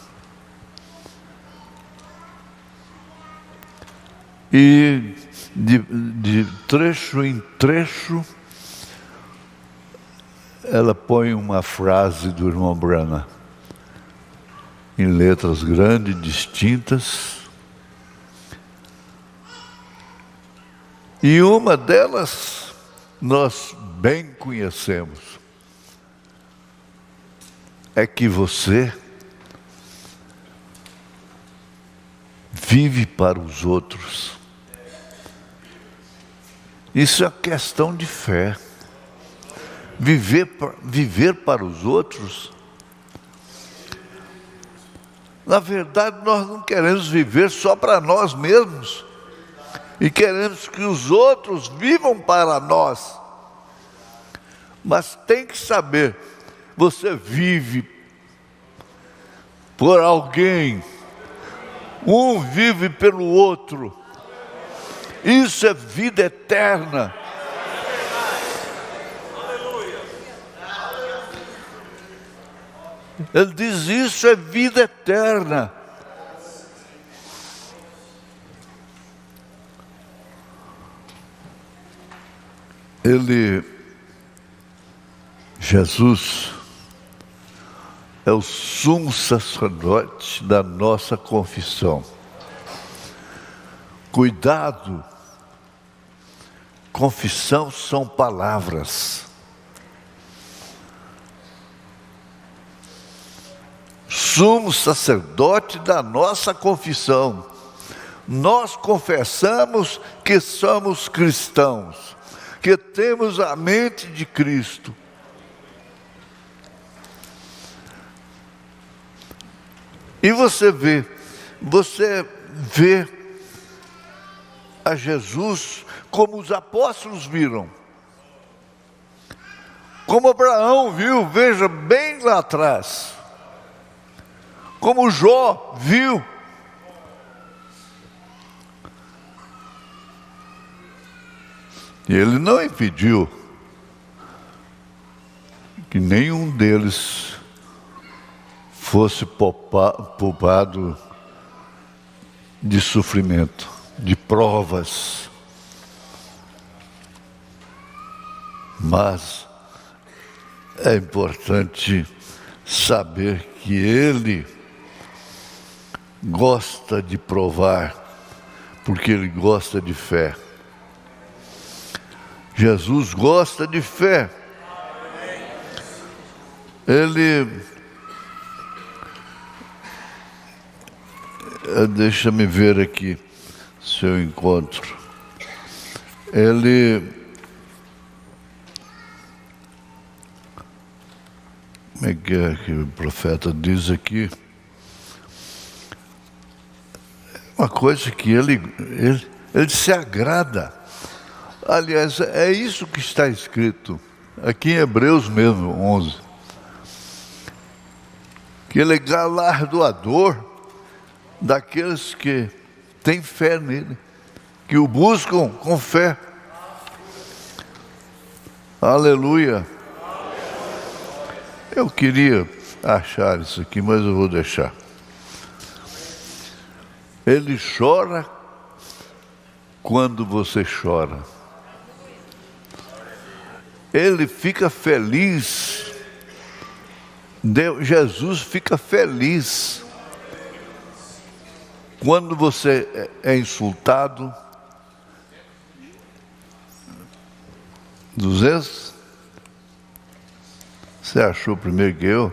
E de trecho em trecho, ela põe uma frase do irmão Branham, em letras grandes, distintas. E uma delas nós bem conhecemos. É que você vive para os outros. Isso é questão de fé. Viver para os outros. Na verdade, nós não queremos viver só para nós mesmos. E queremos que os outros vivam para nós. Mas tem que saber, você vive por alguém, um vive pelo outro. Isso é vida eterna. Ele diz: isso é vida eterna. Jesus é o sumo sacerdote da nossa confissão. Cuidado, confissão são palavras. Sumo sacerdote da nossa confissão. Nós confessamos que somos cristãos, que temos a mente de Cristo. E você vê a Jesus como os apóstolos viram, como Abraão viu, veja, bem lá atrás, como Jó viu. E ele não impediu que nenhum deles fosse poupado de sofrimento, de provas. Mas é importante saber que ele gosta de provar, porque ele gosta de fé. Jesus gosta de fé. Deixa-me ver aqui se eu encontro. Como é que o profeta diz aqui? Uma coisa que ele se agrada. Aliás, é isso que está escrito aqui em Hebreus mesmo, 11. Que ele é galardoador daqueles que têm fé nele, que o buscam com fé. Aleluia. Eu queria achar isso aqui, mas eu vou deixar. Ele chora quando você chora. Ele fica feliz. Jesus fica feliz quando você é insultado. 200? Você achou primeiro que eu?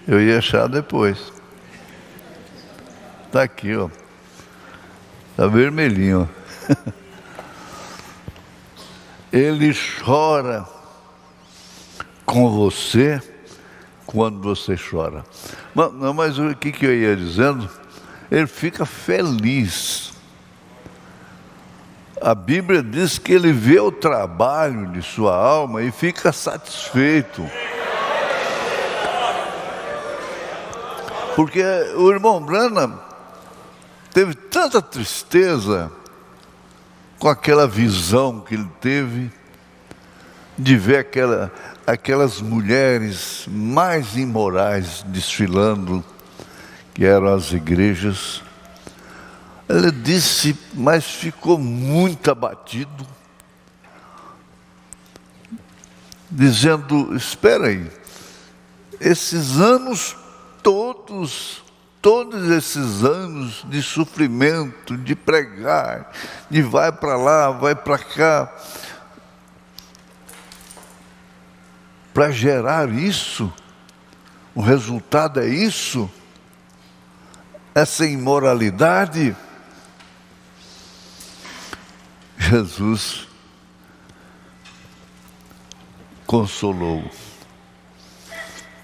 Eu ia achar depois. Está aqui, ó. Está vermelhinho. Ele chora com você quando você chora. Mas o que eu ia dizendo? Ele fica feliz. A Bíblia diz que ele vê o trabalho de sua alma e fica satisfeito. Porque o irmão Branham teve tanta tristeza com aquela visão que ele teve de ver aquelas mulheres mais imorais desfilando, que eram as igrejas. Ele disse, mas ficou muito abatido, dizendo: espera aí, esses anos todos esses anos de sofrimento, de pregar, de vai para lá, vai para cá, para gerar isso, o resultado é isso, essa imoralidade. Jesus consolou,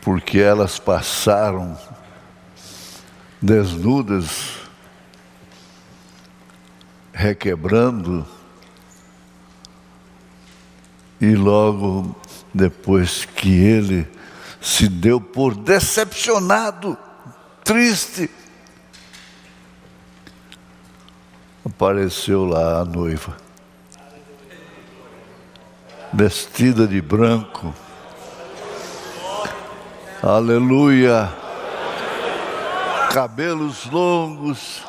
porque elas passaram desnudas, requebrando, e logo depois que ele se deu por decepcionado, triste, apareceu lá a noiva, vestida de branco. Aleluia! Cabelos longos.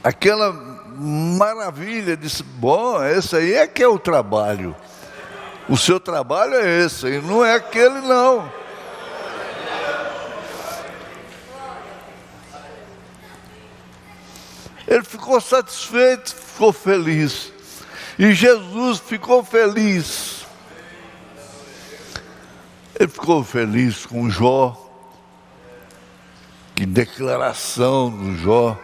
Aquela maravilha, disse: bom, esse aí é que é o trabalho. O seu trabalho é esse, e não é aquele não. Ele ficou satisfeito, ficou feliz. E Jesus ficou feliz. Ele ficou feliz com Jó. Que declaração do Jó.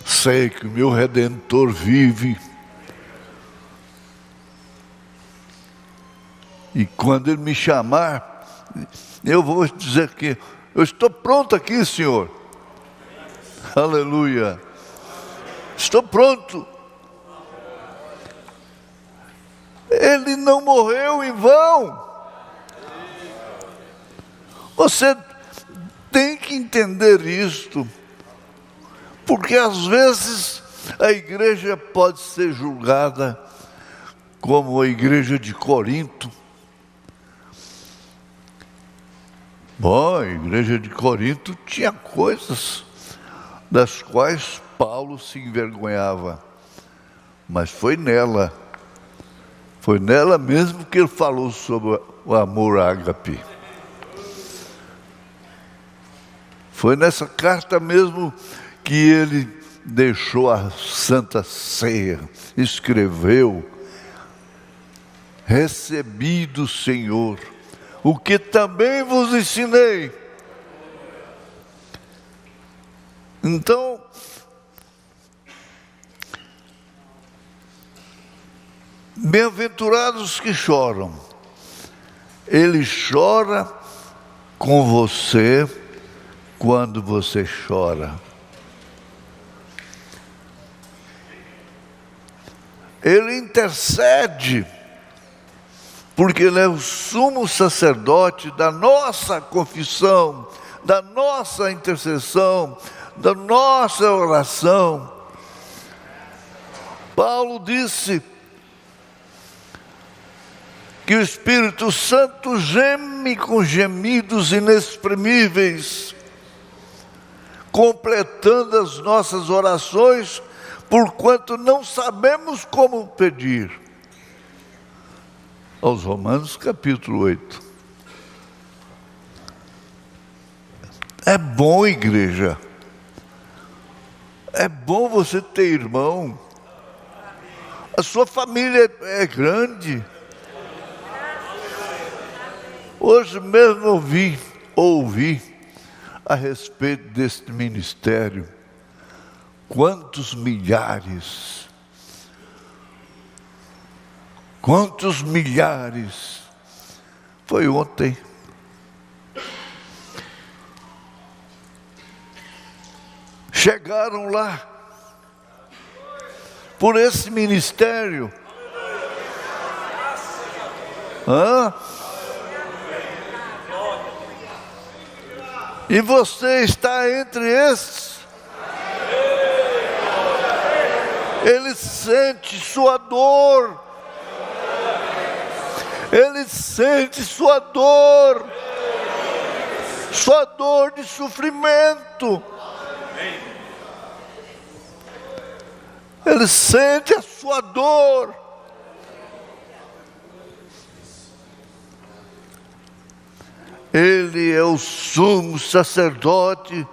Sei que o meu Redentor vive. E quando ele me chamar, eu vou dizer que eu estou pronto aqui, Senhor. Aleluia. Estou pronto. Ele não morreu em vão. Você tem que entender isto, porque às vezes a igreja pode ser julgada como a igreja de Corinto. Bom, a igreja de Corinto tinha coisas das quais Paulo se envergonhava, mas foi nela mesmo que ele falou sobre o amor ágape. Foi nessa carta mesmo que ele deixou a Santa Ceia, escreveu: recebi do Senhor o que também vos ensinei. Então, bem-aventurados que choram. Ele chora com você quando você chora. Ele intercede, porque ele é o sumo sacerdote da nossa confissão, da nossa intercessão, da nossa oração. Paulo disse que o Espírito Santo geme com gemidos inexprimíveis, completando as nossas orações, porquanto não sabemos como pedir. Aos Romanos capítulo 8. É bom, igreja. É bom você ter irmão. A sua família é grande. Hoje mesmo ouvi a respeito deste ministério. Quantos milhares foi ontem. Chegaram lá por esse ministério. E você está entre esses. Ele sente sua dor. Ele sente sua dor de sofrimento. Ele sente a sua dor. Ele é o sumo sacerdote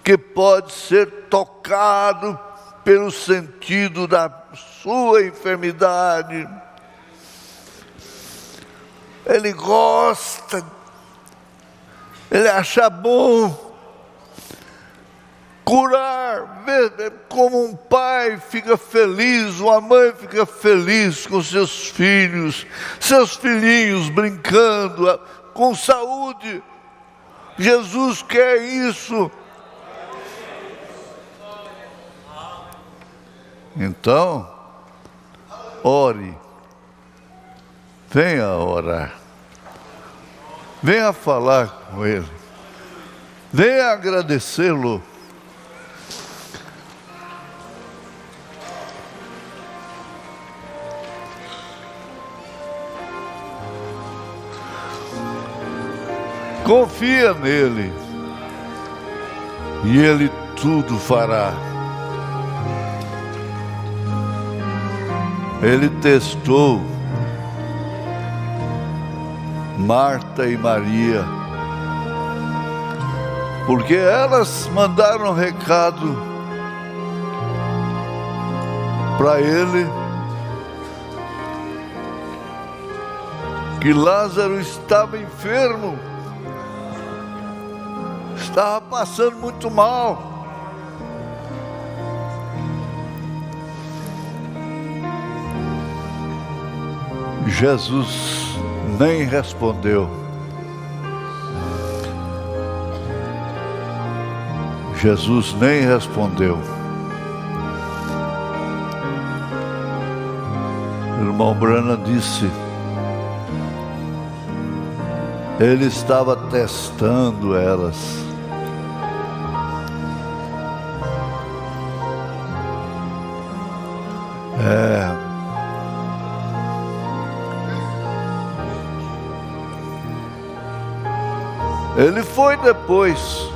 que pode ser tocado pelo sentido da sua enfermidade. Ele gosta, ele acha bom curar, como um pai fica feliz, uma mãe fica feliz com seus filhos, seus filhinhos brincando, com saúde. Jesus quer isso. Então, ore. Venha orar. Venha falar com Ele. Venha agradecê-lo. Confia nele. E Ele tudo fará. Ele testou Marta e Maria, porque elas mandaram um recado para ele que Lázaro estava enfermo, estava passando muito mal. Jesus nem respondeu. Jesus nem respondeu. O irmão Branham disse, ele estava testando elas. Ele foi depois,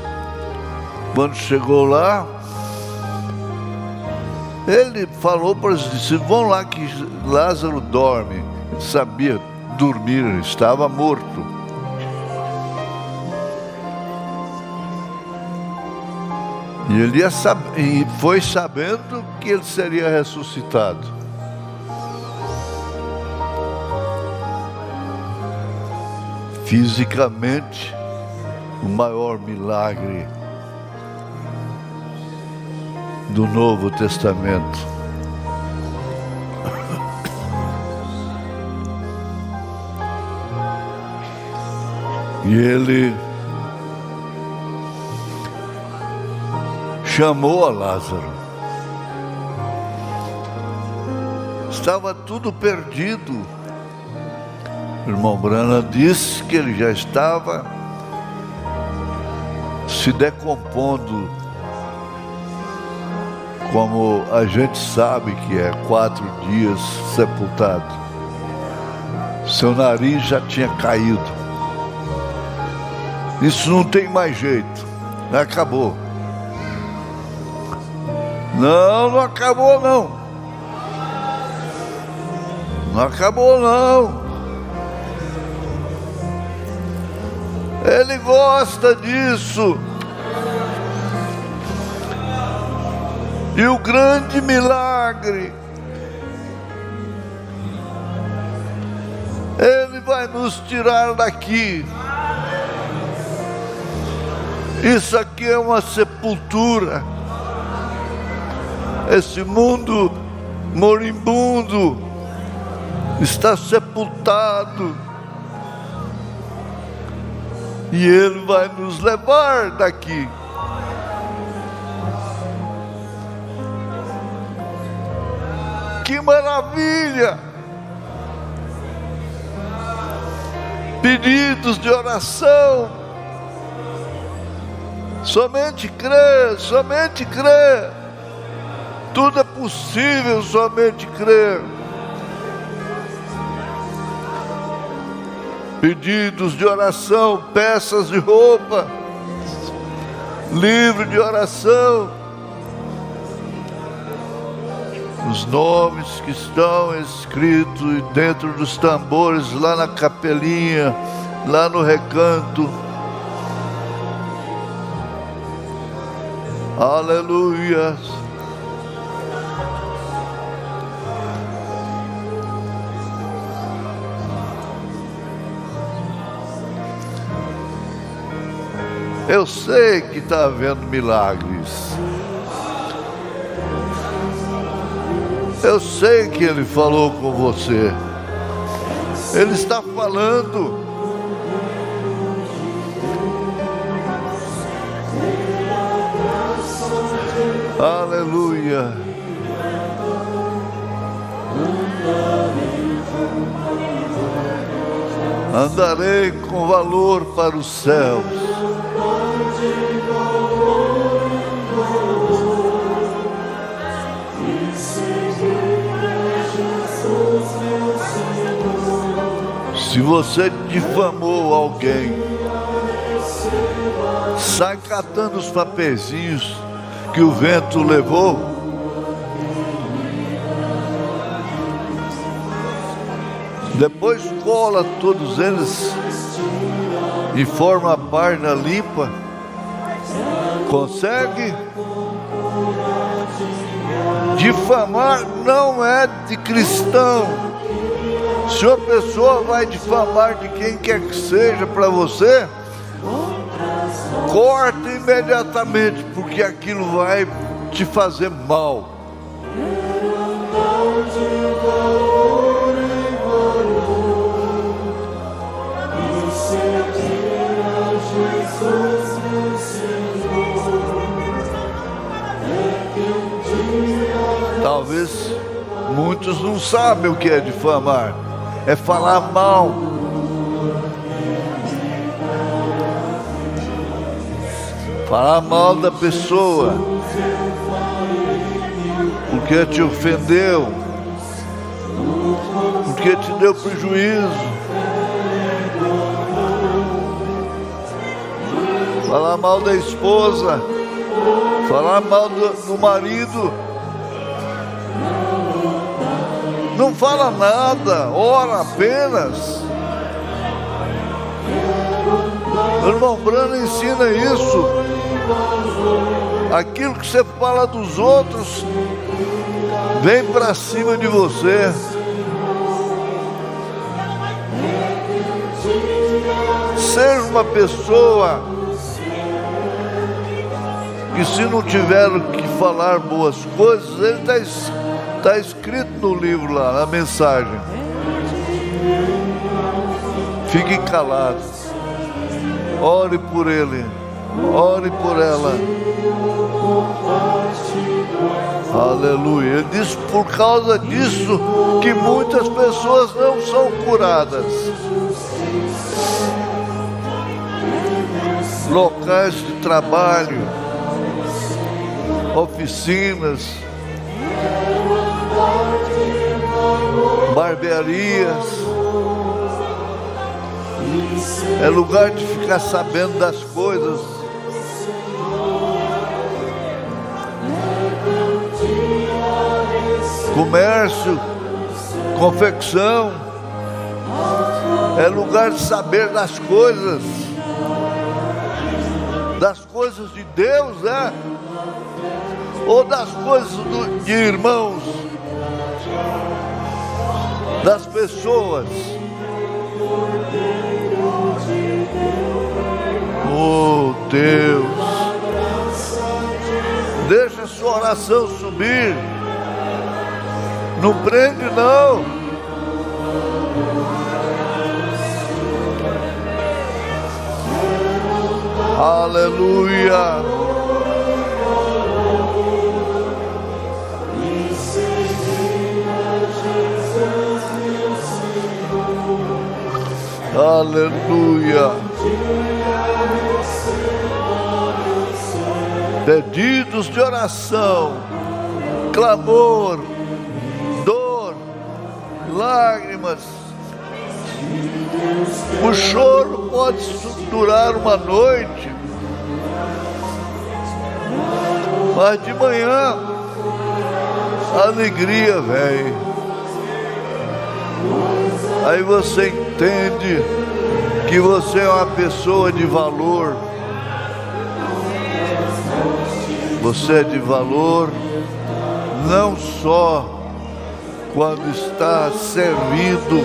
quando chegou lá, ele falou para os discípulos, vão lá que Lázaro dorme. Ele sabia dormir, estava morto. E ele e foi sabendo que ele seria ressuscitado. Fisicamente, o maior milagre do Novo Testamento. E ele chamou a Lázaro. Estava tudo perdido. O irmão Branham disse que ele já estava se decompondo, como a gente sabe que é 4 dias sepultado. Seu nariz já tinha caído. Isso não tem mais jeito. Acabou. Não acabou não. Não acabou não. Ele gosta disso. E o grande milagre, Ele vai nos tirar daqui. Isso aqui é uma sepultura. Esse mundo moribundo está sepultado. E Ele vai nos levar daqui. Que maravilha! Pedidos de oração. Somente crer, somente crer. Tudo é possível, somente crer. Pedidos de oração, peças de roupa, livro de oração, os nomes que estão escritos dentro dos tambores, lá na capelinha, lá no recanto. Aleluia. Eu sei que está havendo milagres. Eu sei que Ele falou com você. Ele está falando. Aleluia. Andarei com valor para os céus. Se você difamou alguém, sai catando os papeizinhos que o vento levou. Depois cola todos eles e forma a página limpa. Consegue? Difamar não é de cristão. Se uma pessoa vai difamar de quem quer que seja para você, corta imediatamente, porque aquilo vai te fazer mal. Talvez muitos não sabem o que é difamar. É falar mal. Falar mal da pessoa porque te ofendeu, porque te deu prejuízo. Falar mal da esposa, falar mal do marido. Não fala nada, ora apenas. O irmão Branham ensina isso. Aquilo que você fala dos outros vem para cima de você. Seja uma pessoa que, se não tiver o que falar boas coisas, ele está escrito no livro lá, na mensagem. Fique calado. Ore por ele. Ore por ela. Aleluia. Ele diz por causa disso que muitas pessoas não são curadas. Locais de trabalho, oficinas, barbearias. É lugar de ficar sabendo das coisas. Comércio, confecção. É lugar de saber das coisas. Das coisas de Deus, né? Ou das coisas de irmãos, das pessoas. Oh Deus, deixa a sua oração subir. Não prende não. Aleluia. Aleluia. Pedidos de oração, clamor, dor, lágrimas. O choro pode durar uma noite, mas de manhã a alegria vem. Aí você entende que você é uma pessoa de valor. Você é de valor não só quando está servindo.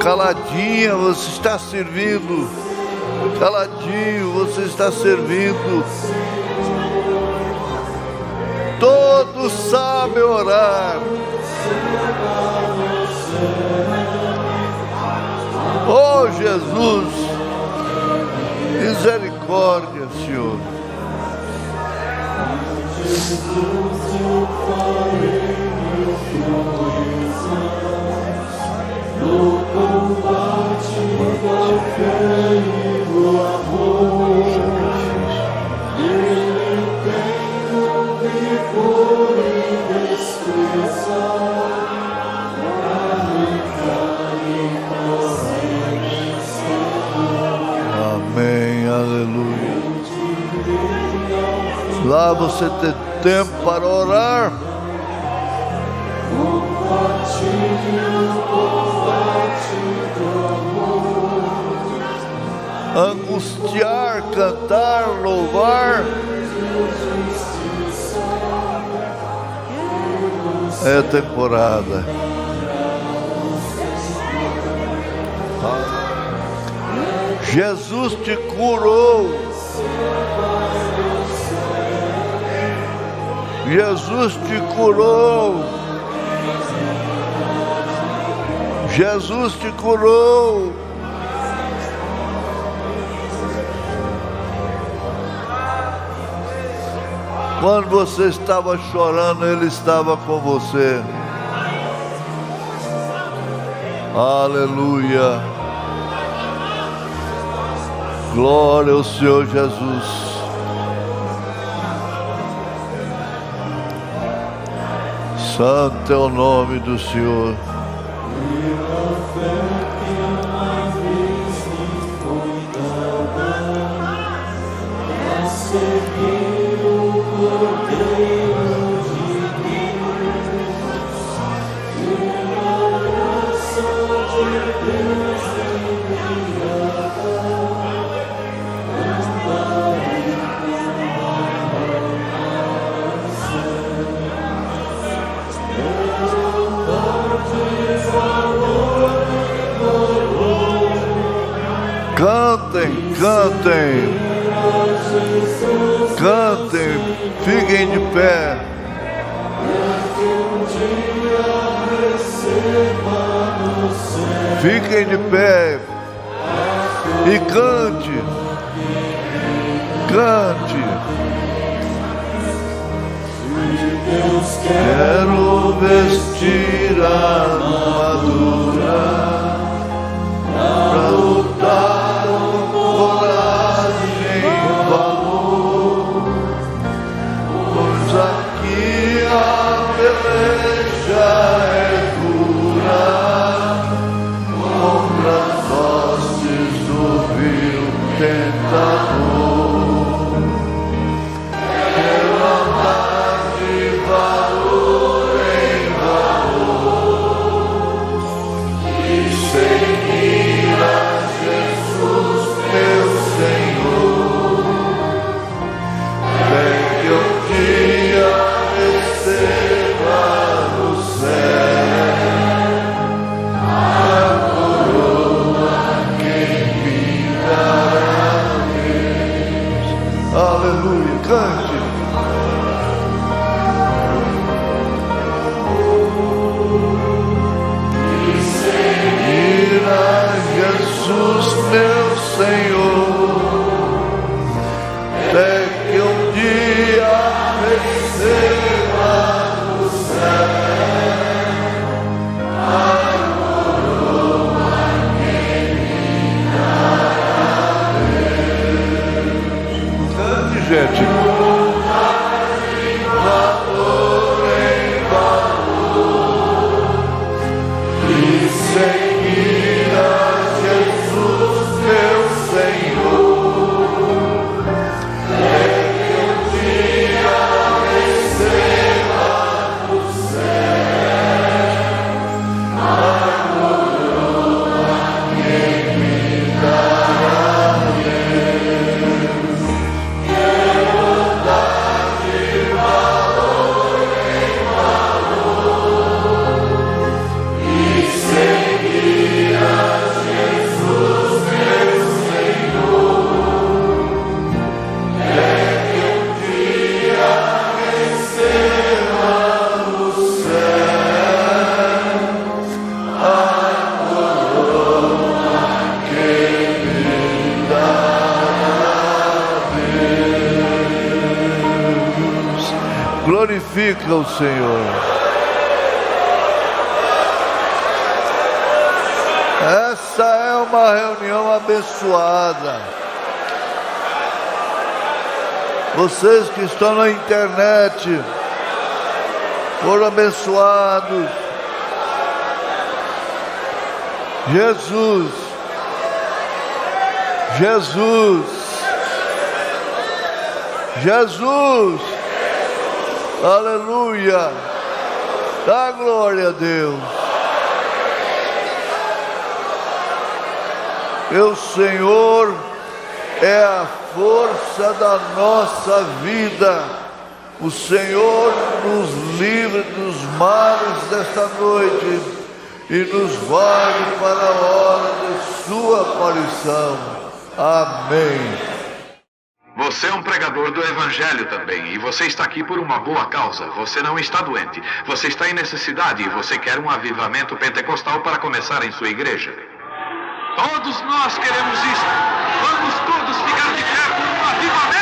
Caladinha, você está servindo. Caladinho, você está servindo. Todos sabem orar. Oh Jesus, misericórdia, Senhor. Amém, aleluia. Lá você tem tempo para orar. Angustiar, cantar, louvar. É temporada. Jesus te curou. Jesus te curou. Jesus te curou. Quando você estava chorando, Ele estava com você. Aleluia. Glória ao Senhor Jesus. Santo é o nome do Senhor. Cantem, cantem, cantem, fiquem de pé. Fiquem de pé e cante, cante. Quero vestir a armadura para lutar com coragem e valor, pois aqui a peleja é dura contra as hostes do vil tentador. Quero andar de valor em valor e seguir a Jesus, meu Senhor, até que um dia receba no céu a coroa que me dará Deus. Aleluia, cante. Ir a Jesus, meu Senhor, até que um dia receba no céu a coroa que me dará Deus. Cante, gente. Valor em valor e seguir a Jesus, meu Senhor, até que um dia receba no céu a coroa que me dará Deus. Quero andar de valor em valor e seguir a Jesus, meu Senhor, até que um dia receba no céu a coroa que me dará Deus. Glorifica o Senhor. uma reunião abençoada. Vocês que estão na internet foram abençoados. Jesus, Jesus, Jesus, aleluia, dá glória a Deus. E o Senhor é a força da nossa vida. O Senhor nos livre dos males desta noite e nos guarde para a hora de sua aparição. Amém. Você é um pregador do Evangelho também, e você está aqui por uma boa causa. Você não está doente, você está em necessidade e você quer um avivamento pentecostal para começar em sua igreja. Todos nós queremos isso. Vamos todos ficar de pé por um avivamento.